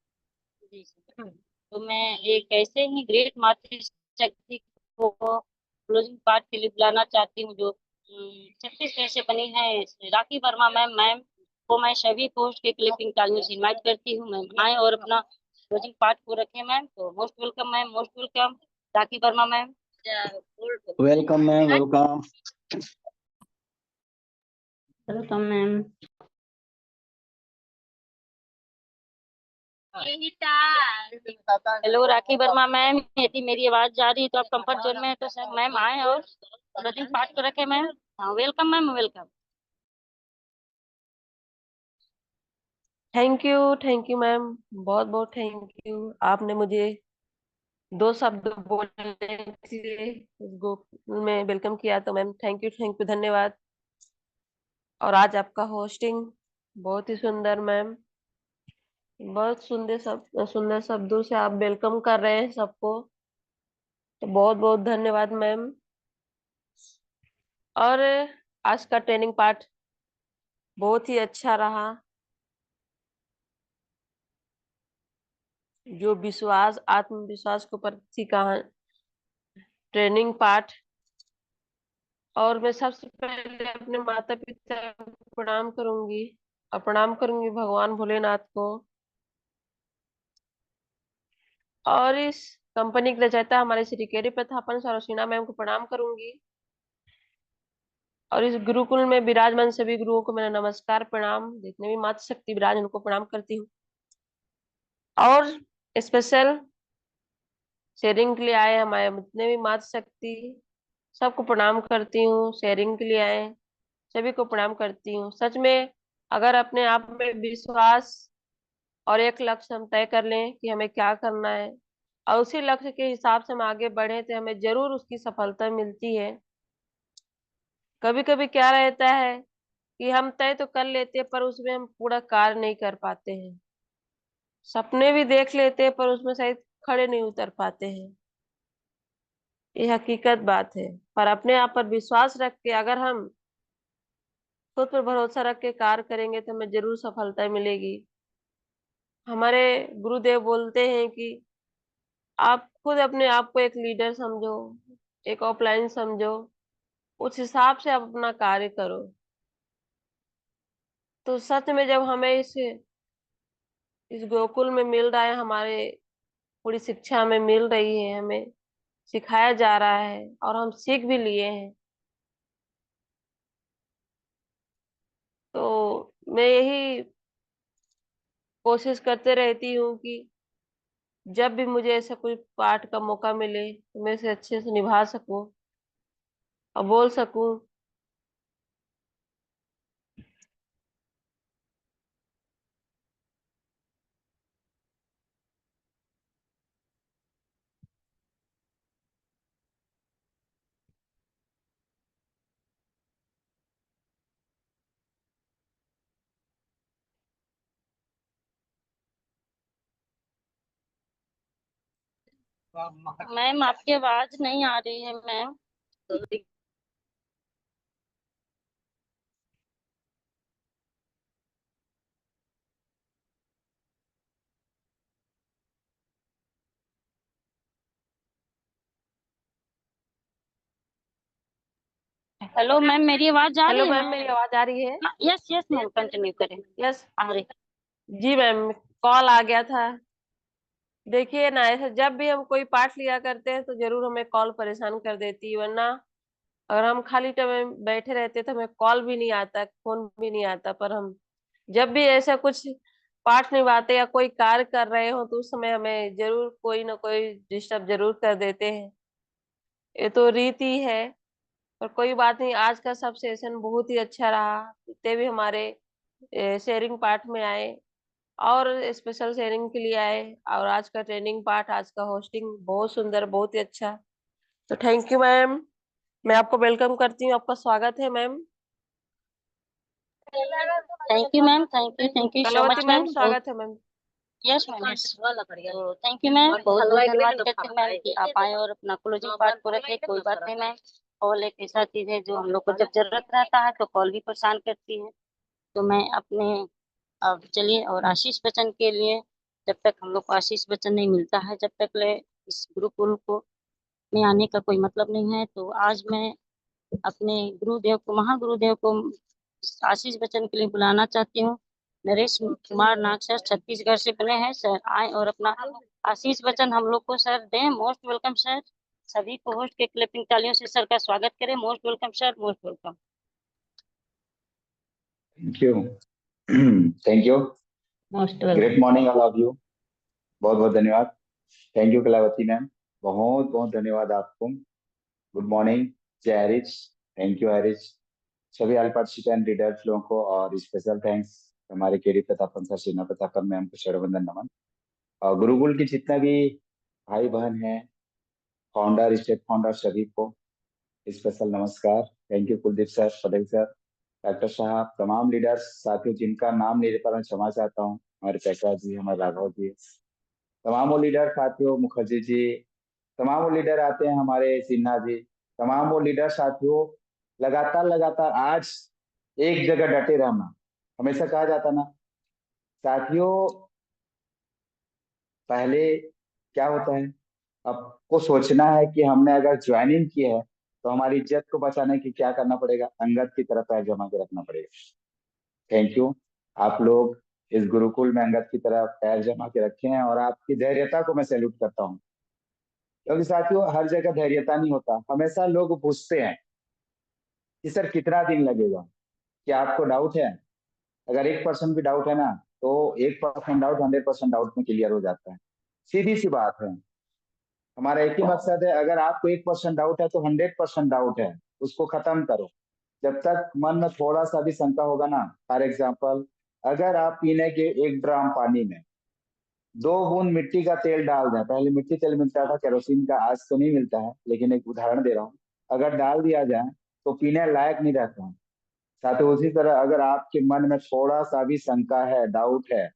जी सर। तो मैं एक ऐसे ही ग्रेट मातृशक्ति को क्लोजिंग पार्ट के लिए बुलाना चाहती हूँ, जो छत्तीसगढ़ से बनी है, राखी वर्मा मैम। मैम को मैं सभी पोस्ट के क्लिपिंग डालने से इन्वाइट करती हूँ। मैम आए और अपना क्लोजिंग पार्ट को रखें मैम। तो most welcome ma'am, most welcome Rakhi Verma ma'am. Welcome ma'am, welcome. Welcome ma'am. Hello Rakhi Verma ma'am, यदि मेरी आवाज जा रही है तो आप कंफर्ट जोन में है तो सर मैम आए और क्लोजिंग पार्ट को रखे मैम। हाँ welcome ma'am, welcome. Thank you ma'am, बहुत बहुत थैंक यू। आपने मुझे 2 शब्द बोलने के लिए इस ग्रुप में वेलकम किया, तो मैम थैंक यू, धन्यवाद। और आज आपका होस्टिंग बहुत ही सुंदर मैम, बहुत सुंदर शब्दों से आप वेलकम कर रहे हैं सबको, तो बहुत बहुत धन्यवाद मैम। और आज का ट्रेनिंग पार्ट बहुत ही अच्छा रहा। जो विश्वास, आत्मविश्वास के प्रति का ट्रेनिंग पार्ट। और मैं सबसे पहले अपने माता पिता को प्रणाम करूंगी और प्रणाम करूंगी भगवान भोलेनाथ को, और इस कंपनी के रचयिता हमारे श्री केरी प्रथापन सरोसिना मैम को प्रणाम करूंगी, और इस गुरुकुल में विराजमान सभी गुरुओं को मेरा नमस्कार प्रणाम। जितने भी मातृ शक्ति विराज उनको प्रणाम करती हूँ। और स्पेशल शेयरिंग के लिए आए हमारे जितने भी मातृ शक्ति, सबको प्रणाम करती हूँ। शेयरिंग के लिए आए सभी को प्रणाम करती हूँ। सच में अगर अपने आप में विश्वास और एक लक्ष्य हम तय कर लें कि हमें क्या करना है, और उसी लक्ष्य के हिसाब से हम आगे बढ़े, तो हमें जरूर उसकी सफलता मिलती है। कभी कभी क्या रहता है कि हम तय तो कर लेते हैं पर उसमें हम पूरा कार्य नहीं कर पाते हैं। सपने भी देख लेते हैं पर उसमें शायद खड़े नहीं उतर पाते हैं। ये हकीकत बात है। पर अपने आप पर विश्वास रख के अगर हम खुद पर भरोसा रख के कार्य करेंगे तो हमें जरूर सफलता मिलेगी। हमारे गुरुदेव बोलते हैं कि आप खुद अपने आप को एक लीडर समझो, एक ऑफलाइन समझो, उस हिसाब से आप अपना कार्य करो। तो सच में जब हमें इस गोकुल में मिल रहा है, हमारे पूरी शिक्षा में मिल रही है, हमें सिखाया जा रहा है और हम सीख भी लिए हैं, तो मैं यही कोशिश करते रहती हूँ कि जब भी मुझे ऐसा कोई पाठ का मौका मिले तो मैं इसे अच्छे से निभा सकूं और बोल सकूं। मैम आपकी आवाज नहीं आ रही है मैम। हेलो मैम, मेरी आवाज आ हेलो रही है मैम, मैम? मेरी आवाज आ रही है? यस यस मैम, कंटिन्यू करें। यस आ रही। जी मैम, कॉल आ गया था। देखिए ना, ऐसा जब भी हम कोई पाठ लिया करते हैं तो जरूर हमें कॉल परेशान कर देती है, वरना अगर हम खाली टाइम में बैठे रहते तो हमें कॉल भी नहीं आता, फोन भी नहीं आता। पर हम जब भी ऐसा कुछ पाठ निभाते या कोई कार्य कर रहे हो तो उस समय हमें जरूर कोई ना कोई डिस्टर्ब जरूर कर देते हैं। ये तो रीति है। पर कोई बात नहीं, आज का सब सेशन बहुत ही अच्छा रहा। जितने भी हमारे शेयरिंग पार्ट में आए और स्पेशल शेयरिंग के लिए आए, और आज का ट्रेनिंग पार्ट, आज का होस्टिंग बहुत सुंदर, बहुत ही अच्छा। तो थैंक यू मैम, मैं आपको वेलकम करती हूँ, आपका स्वागत है ma'am. Thank you ma'am, thank you so Kalavati much ma'am, ma'am. स्वागत है मैम। Yes ma'am, yes. तो थैंक यू मैम, बहुत बहुत धन्यवाद करते हैं मैम कि आप आए और अपना क्लोजिंग पार्ट पूरा किए। कोई बात नहीं मैम, कॉल एक ऐसा चीज है जो हम लोग को जब जरूरत रहता है तो कॉल भी परेशान करती है। तो मैं अपने, अब चलिए, और आशीष बच्चन के लिए, जब तक हम लोग को आशीष बच्चन नहीं मिलता है जब तक ले इस गुरुकुल को में आने का कोई मतलब नहीं है। तो आज मैं अपने गुरुदेव को, महागुरुदेव को आशीष बच्चन के लिए बुलाना चाहती हूँ। नरेश कुमार नाग सर छत्तीसगढ़ से बने हैं। सर आए और अपना आशीष बच्चन हम लोग को सर दें। Most welcome sir. सभी को होस्ट के क्लैपिंग तालियों से सर का स्वागत करें। Most welcome sir, most welcome. Thank you. Thank you. Most great welcome. Morning all of you. बहुत बहुत धन्यवाद। थैंक यू कलावती मैम, बहुत बहुत धन्यवाद आपको। Good morning. जय हरीश। Thank you Harish. सभी ऑल पार्टिसिपेंट लीडर्स लोगों को और स्पेशल थैंक्स हमारे KD Prathapan sir, Sheena Prathapan ma'am को शरवंदन नमन। और गुरुकुल के जितना भी भाई बहन हैं, फाउंडर, स्टेट फाउंडर, सभी को स्पेशल नमस्कार। Thank you Kuldeep sir, Patel sir, doctor साहब, तमाम लीडर्स साथियों जिनका नाम नहीं ले पा रहा, क्षमा चाहता हूँ। हमारे प्रकाश जी, हमारे राघव जी, तमाम वो लीडर साथियों, मुखर्जी जी, तमाम वो लीडर आते हैं, हमारे सिन्हा जी, तमाम वो लीडर साथियों, लगातार लगातार आज एक जगह डटे रहना। हमेशा कहा जाता ना साथियों, पहले क्या होता है, आपको सोचना है कि हमने अगर ज्वाइनिंग की है तो हमारी इज्जत को बचाने की क्या करना पड़ेगा, अंगद की तरफ पैर जमा के रखना पड़ेगा। थैंक यू, आप लोग इस गुरुकुल में अंगद की तरफ पैर जमा के रखे हैं और आपकी धैर्यता को मैं सैल्यूट करता हूँ। क्योंकि साथियों हर जगह धैर्यता नहीं होता, हमेशा लोग पूछते हैं कि सर कितना दिन लगेगा, क्या आपको डाउट है? अगर 1% भी डाउट है ना, तो 1% डाउट 100% डाउट में क्लियर हो जाता है। सीधी सी बात है, हमारा एक ही मकसद है, अगर आपको 1% डाउट है तो 100% डाउट है, उसको खत्म करो। जब तक मन में थोड़ा सा भी शंका होगा ना, फॉर एग्जाम्पल अगर आप पीने के 1 ड्राम पानी में 2 बूंद मिट्टी का तेल डाल दें, पहले मिट्टी तेल मिलता था, केरोसिन का आज तो नहीं मिलता है, लेकिन एक उदाहरण दे रहा हूँ, अगर डाल दिया जाए तो पीने लायक नहीं रहता है। साथ ही उसी तरह अगर आपके मन में थोड़ा सा भी शंका है, डाउट है,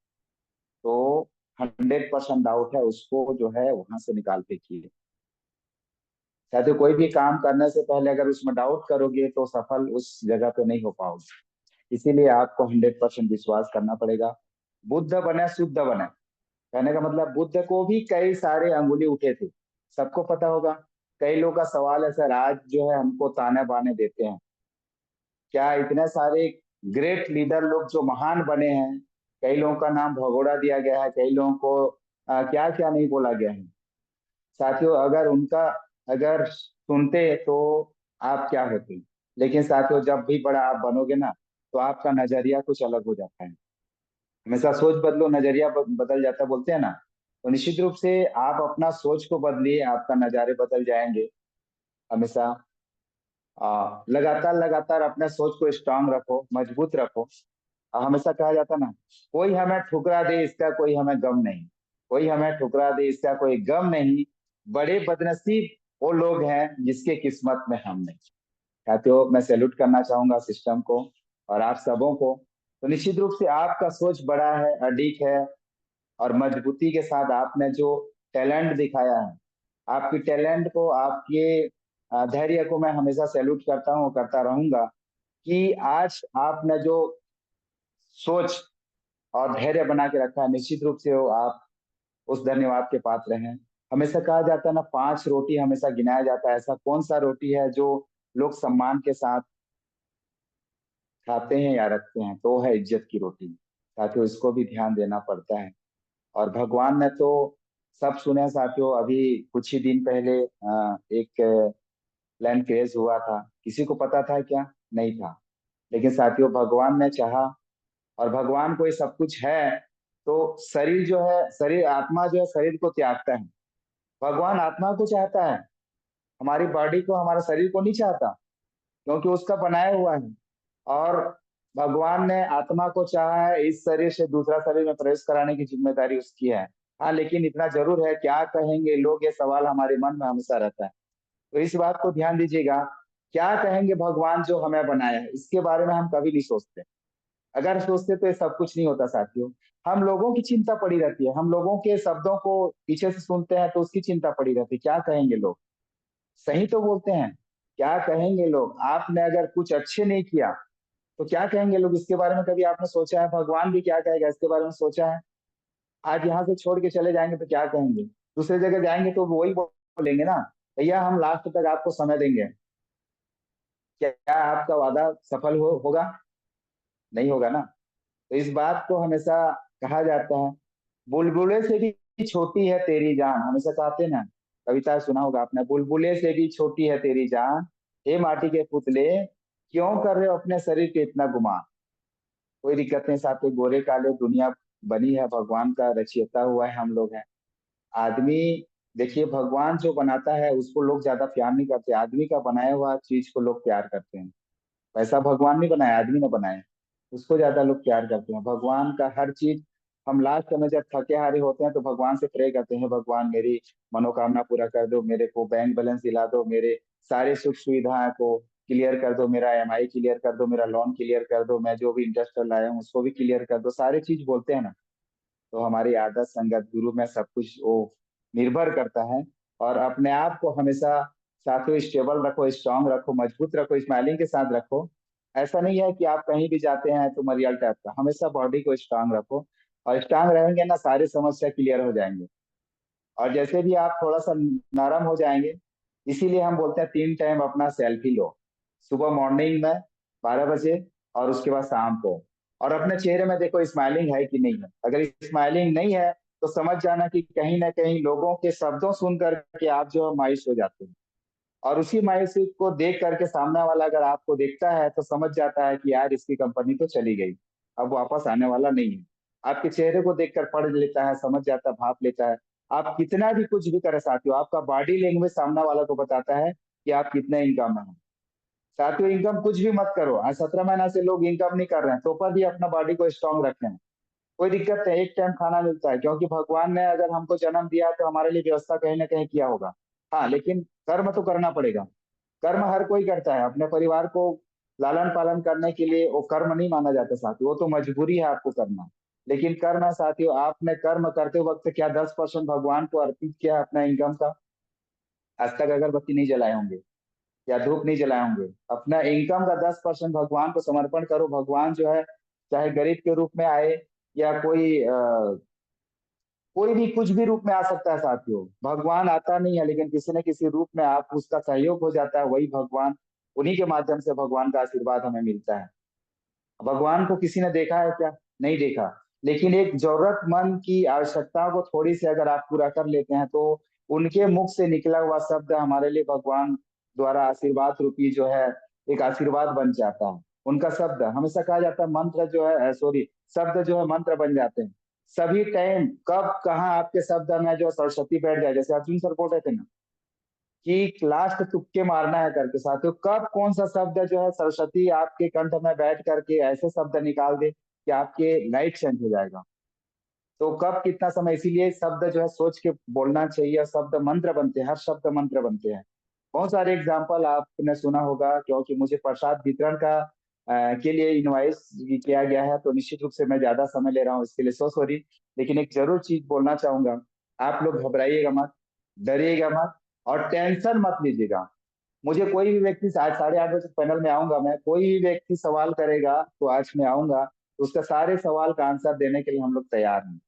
तो 100% डाउट है, उसको जो है वहां से निकाल फेंकिए। साथियों कोई भी काम करने से पहले अगर उसमें डाउट करोगे तो सफल उस जगह पे नहीं हो पाओगे। इसीलिए आपको 100% विश्वास करना पड़ेगा। बुद्ध बने शुद्ध बने, कहने का मतलब बुद्ध को भी कई सारे अंगुली उठे थे, सबको पता होगा। कई लोग का सवाल है सर आज जो है हमको ताने बाने देते हैं, क्या इतने सारे ग्रेट लीडर लोग जो महान बने हैं, कई लोगों का नाम भगोड़ा दिया गया है, कई लोगों को क्या क्या नहीं बोला गया है। साथियों अगर उनका अगर सुनते तो आप क्या होते, लेकिन साथियों जब भी बड़ा आप बनोगे ना तो आपका नजरिया कुछ अलग हो जाता है। हमेशा सोच बदलो, नजरिया बदल जाता है, बोलते हैं ना। तो निश्चित रूप से आप अपना सोच को बदलिए, आपका नजारे बदल जाएंगे। हमेशा लगातार लगातार अपने सोच को स्ट्रांग रखो, मजबूत रखो। हमेशा कहा जाता ना, कोई हमें ठुकरा दे इसका कोई हमें गम नहीं, कोई हमें ठुकरा दे इसका कोई गम नहीं, बड़े बदनसीब वो लोग हैं जिसके किस्मत में हम नहीं। साथियों मैं सैल्यूट करना चाहूंगा सिस्टम को और आप सबों को। तो निश्चित रूप से आपका सोच बड़ा है, अडिग है, और मजबूती के साथ आपने जो टैलेंट दिखाया है, आपकी टैलेंट को, आपके धैर्य को मैं हमेशा सैल्यूट करता हूँ, करता रहूंगा। कि आज आपने जो सोच और धैर्य बना के रखा है, निश्चित रूप से वो आप उस धन्यवाद के पात्र हैं। हमेशा कहा जाता है ना, 5 रोटी हमेशा गिनाया जाता है, ऐसा कौन सा रोटी है जो लोग सम्मान के साथ खाते हैं या रखते हैं, तो है इज्जत की रोटी। साथियों इसको भी ध्यान देना पड़ता है। और भगवान ने तो सब सुने साथियों, अभी कुछ ही दिन पहले एक प्लेन क्रेश हुआ था, किसी को पता था क्या? नहीं था। लेकिन साथियों भगवान ने चाहा, और भगवान को ये सब कुछ है, तो शरीर जो है, शरीर आत्मा जो है शरीर को त्यागता है, भगवान आत्मा को चाहता है, हमारी बॉडी को, हमारे शरीर को नहीं चाहता, क्योंकि उसका बनाया हुआ है। और भगवान ने आत्मा को चाहा है, इस शरीर से दूसरा शरीर में प्रवेश कराने की जिम्मेदारी उसकी है। हाँ लेकिन इतना जरूर है, क्या कहेंगे लोग, ये सवाल हमारे मन में हमेशा रहता है। तो इस बात को ध्यान दीजिएगा, क्या कहेंगे भगवान जो हमें बनाया है, इसके बारे में हम कभी नहीं सोचते। अगर सोचते तो ये सब कुछ नहीं होता साथियों। हम लोगों की चिंता पड़ी रहती है, हम लोगों के शब्दों को पीछे से सुनते हैं तो उसकी चिंता पड़ी रहती है, क्या कहेंगे लोग। सही तो बोलते हैं, क्या कहेंगे लोग। आपने अगर कुछ अच्छे नहीं किया तो क्या कहेंगे लोग, इसके बारे में कभी आपने सोचा है? भगवान भी क्या कहेगा इसके बारे में सोचा है? आज यहाँ से छोड़ के चले जाएंगे तो क्या कहेंगे, दूसरे जगह जाएंगे तो वही बोलेंगे ना, भैया हम लास्ट तक आपको समय देंगे। क्या आपका वादा सफल होगा? नहीं होगा ना। तो इस बात को हमेशा कहा जाता है, बुलबुले से भी छोटी है तेरी जान, हमेशा कहते हैं ना, कविता सुना होगा आपने, बुलबुले से भी छोटी है तेरी जान, हे माटी के पुतले क्यों कर रहे हो अपने शरीर पे इतना गुमान। कोई दिक्कत नहीं साथ, गोरे काले दुनिया बनी है, भगवान का रचयिता हुआ है हम लोग हैं। आदमी, देखिए भगवान जो बनाता है उसको लोग ज्यादा प्यार नहीं करते, आदमी का बनाया हुआ चीज को लोग प्यार करते हैं। पैसा भगवान नहीं बनाया, आदमी ने बनाया। उसको ज्यादा लोग प्यार करते हैं। भगवान का हर चीज, हम लास्ट में जब थके हारे होते हैं तो भगवान से प्रे करते हैं, भगवान मेरी मनोकामना पूरा कर दो, मेरे को बैंक बैलेंस दिला दो, मेरे सारे सुख सुविधाएं को क्लियर कर दो, मेरा EMI क्लियर कर दो, मेरा लोन क्लियर कर दो, मैं जो भी इंटरेस्ट लाया हूँ उसको भी क्लियर कर दो, सारे चीज बोलते हैं ना। तो हमारी आदत, संगत, गुरु में सब कुछ वो निर्भर करता है। और अपने आप को हमेशा साथियों स्टेबल रखो, स्ट्रांग रखो, मजबूत रखो, स्माइलिंग के साथ रखो। ऐसा नहीं है कि आप कहीं भी जाते हैं तो मरियल टाइप का, हमेशा बॉडी को स्ट्रांग रखो, और स्ट्रांग रहेंगे ना सारी समस्या क्लियर हो जाएंगे। और जैसे भी आप थोड़ा सा नरम हो जाएंगे, इसीलिए हम बोलते हैं 3 टाइम अपना सेल्फी लो, सुबह मॉर्निंग में 12 बजे और उसके बाद शाम को। और अपने चेहरे में देखो स्माइलिंग है कि नहीं है। अगर स्माइलिंग नहीं है तो समझ जाना कि कहीं ना कहीं लोगों के शब्दों सुन करके आप जो है मायूस हो जाते हैं, और उसी मायूसी को देख करके सामने वाला अगर आपको देखता है तो समझ जाता है कि यार इसकी कंपनी तो चली गई, अब वापस आने वाला नहीं है। आपके चेहरे को देखकर पढ़ लेता है, समझ जाता है, भाप लेता है। आप कितना भी कुछ भी करे साथियों, आपका बॉडी लैंग्वेज सामने वाला को बताता है कि आप कितने इनकम में हैं। साथियों इनकम कुछ भी मत करो, आज 17 महीना से लोग इनकम नहीं कर रहे हैं तो पर भी अपना बॉडी को स्ट्रांग रखें, कोई दिक्कत नहीं, एक टाइम खाना मिलता है, क्योंकि भगवान ने अगर हमको जन्म दिया है तो हमारे लिए व्यवस्था कहीं ना कहीं किया होगा। हाँ, लेकिन कर्म तो करना पड़ेगा। कर्म हर कोई करता है, अपने परिवार को लालन पालन करने के लिए वो कर्म नहीं माना जाता साथी, वो तो मजबूरी है आपको करना। लेकिन कर्म है साथियों, आपने कर्म करते वक्त क्या 10% भगवान को अर्पित किया है अपना इनकम का? आज तक अगरबत्ती नहीं जलाए होंगे या धूप नहीं जलाए होंगे। अपना इनकम का 10% भगवान को समर्पण करो। भगवान जो है चाहे गरीब के रूप में आए या कोई भी कुछ भी रूप में आ सकता है साथियों, भगवान आता नहीं है लेकिन किसी न किसी रूप में आप उसका सहयोग हो जाता है, वही भगवान, उन्हीं के माध्यम से भगवान का आशीर्वाद हमें मिलता है। भगवान को किसी ने देखा है क्या? नहीं देखा, लेकिन एक जरूरतमंद की आवश्यकताओं को थोड़ी सी अगर आप पूरा कर लेते हैं तो उनके मुख से निकला हुआ शब्द हमारे लिए भगवान द्वारा आशीर्वाद रूपी जो है एक आशीर्वाद बन जाता है। उनका शब्द हमेशा कहा जाता है मंत्र जो है, सॉरी, शब्द जो है मंत्र बन जाते हैं। सभी टाइम कब कहाँ आपके शब्द में जो सरस्वती बैठ जाए, जैसे अर्जुन सर बोल रहे थे ना कि लास्ट तुक्के मारना है करके साथियों, कब कौन सा शब्द जो है सरस्वती आपके कंठ में बैठ करके ऐसे शब्द निकाल दे कि आपके लाइफ चेंज हो जाएगा। तो कब कितना समय, इसीलिए शब्द जो है सोच के बोलना चाहिए। शब्द मंत्र बनते हैं, हर शब्द मंत्र बनते हैं। बहुत सारे एग्जाम्पल आपने सुना होगा, क्योंकि मुझे प्रसाद वितरण का के लिए इनवाइस किया गया है तो निश्चित रूप से मैं ज्यादा समय ले रहा हूँ, इसके लिए सो सॉरी। लेकिन एक जरूर चीज बोलना चाहूंगा, आप लोग घबराइएगा मत, डरिएगा मत और टेंशन मत लीजिएगा। मुझे कोई भी व्यक्ति, आज 8:30 बजे पैनल में आऊंगा मैं, कोई भी व्यक्ति सवाल करेगा तो आज मैं आऊंगा, तो उसका सारे सवाल का आंसर देने के लिए हम लोग तैयार हैं।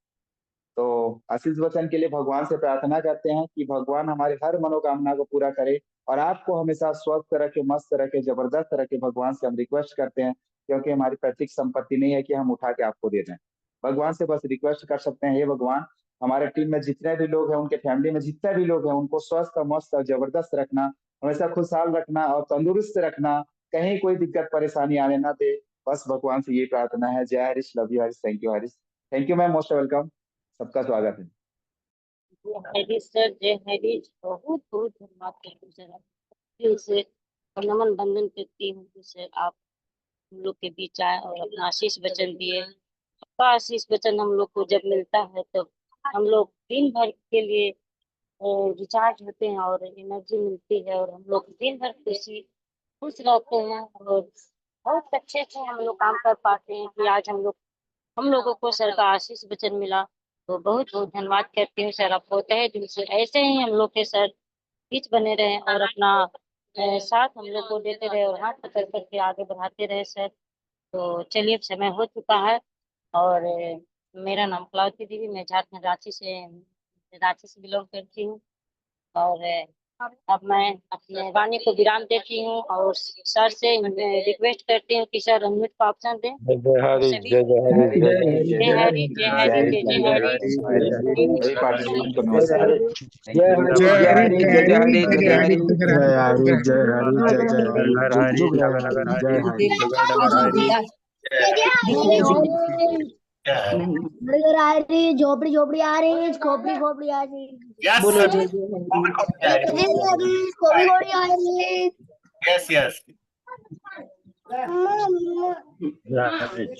तो आशीष वचन के लिए भगवान से प्रार्थना करते हैं कि भगवान हमारे हर मनोकामना को पूरा करे और आपको हमेशा स्वस्थ रखे, मस्त रखे, जबरदस्त रखे। भगवान से हम रिक्वेस्ट करते हैं, क्योंकि हमारी पैतृक संपत्ति नहीं है कि हम उठा के आपको दे दें। भगवान से बस रिक्वेस्ट कर सकते हैं, हे भगवान हमारे टीम में जितने भी लोग हैं, उनके फैमिली में जितने भी लोग हैं, उनको स्वस्थ और मस्त और जबरदस्त रखना, हमेशा खुशहाल रखना और तंदुरुस्त रखना, कहीं कोई दिक्कत परेशानी आने ना दे। बस भगवान से ये प्रार्थना है। जय Harish, love you Harish, thank you Harish, thank you ma'am, most welcome, सबका स्वागत है। जय हरीश सर, जय हरीश, बहुत बहुत धन्यवाद करती हूँ सर, दिल से नमन बंदन करती हूँ कि सर आप हम लोग के बीच आए और अपना आशीष वचन दिए। आपका आशीष वचन हम लोग को जब मिलता है तो हम लोग दिन भर के लिए रिचार्ज होते हैं और एनर्जी मिलती है और हम लोग दिन भर खुश रहते हैं और बहुत अच्छे से हम लोग काम कर पाते हैं कि आज हम लोगों को सर का आशीष वचन मिला। तो बहुत बहुत धन्यवाद करती हूँ सर आपको तहे दिल से। ऐसे ही हम लोग के सर बीच बने रहे और अपना साथ हम लोग को देते रहे और हाथ पकड़ करके आगे बढ़ाते रहे सर। तो चलिए अब समय हो चुका है और मेरा नाम कलावती देवी, मैं झारखंड रांची से बिलोंग करती हूँ और अब मैं अपने वाणी को विराम देती हूँ और सर से रिक्वेस्ट करती हूँ कि सर अनम्यूट का ऑप्शन दें। जय हरी, सभी जय जय हरी, जय जय हरी, जय हरी, जय हरी, जय जय हरी। सभी पार्टिसिपेंट को जय नमस्कार। हरी, जय हरी, जय हरी, जय हरी, जय हरी, जय हरी, जय हरी, जय जय हरी, जुग जुग जय हरी, जय हरी। झोपड़ी झोपड़ी आ रही, खोपड़ी खोपड़ी आ रही, बोलो जय जय हरी। खोपड़ी खोपड़ी आ रही। Yes yes Right.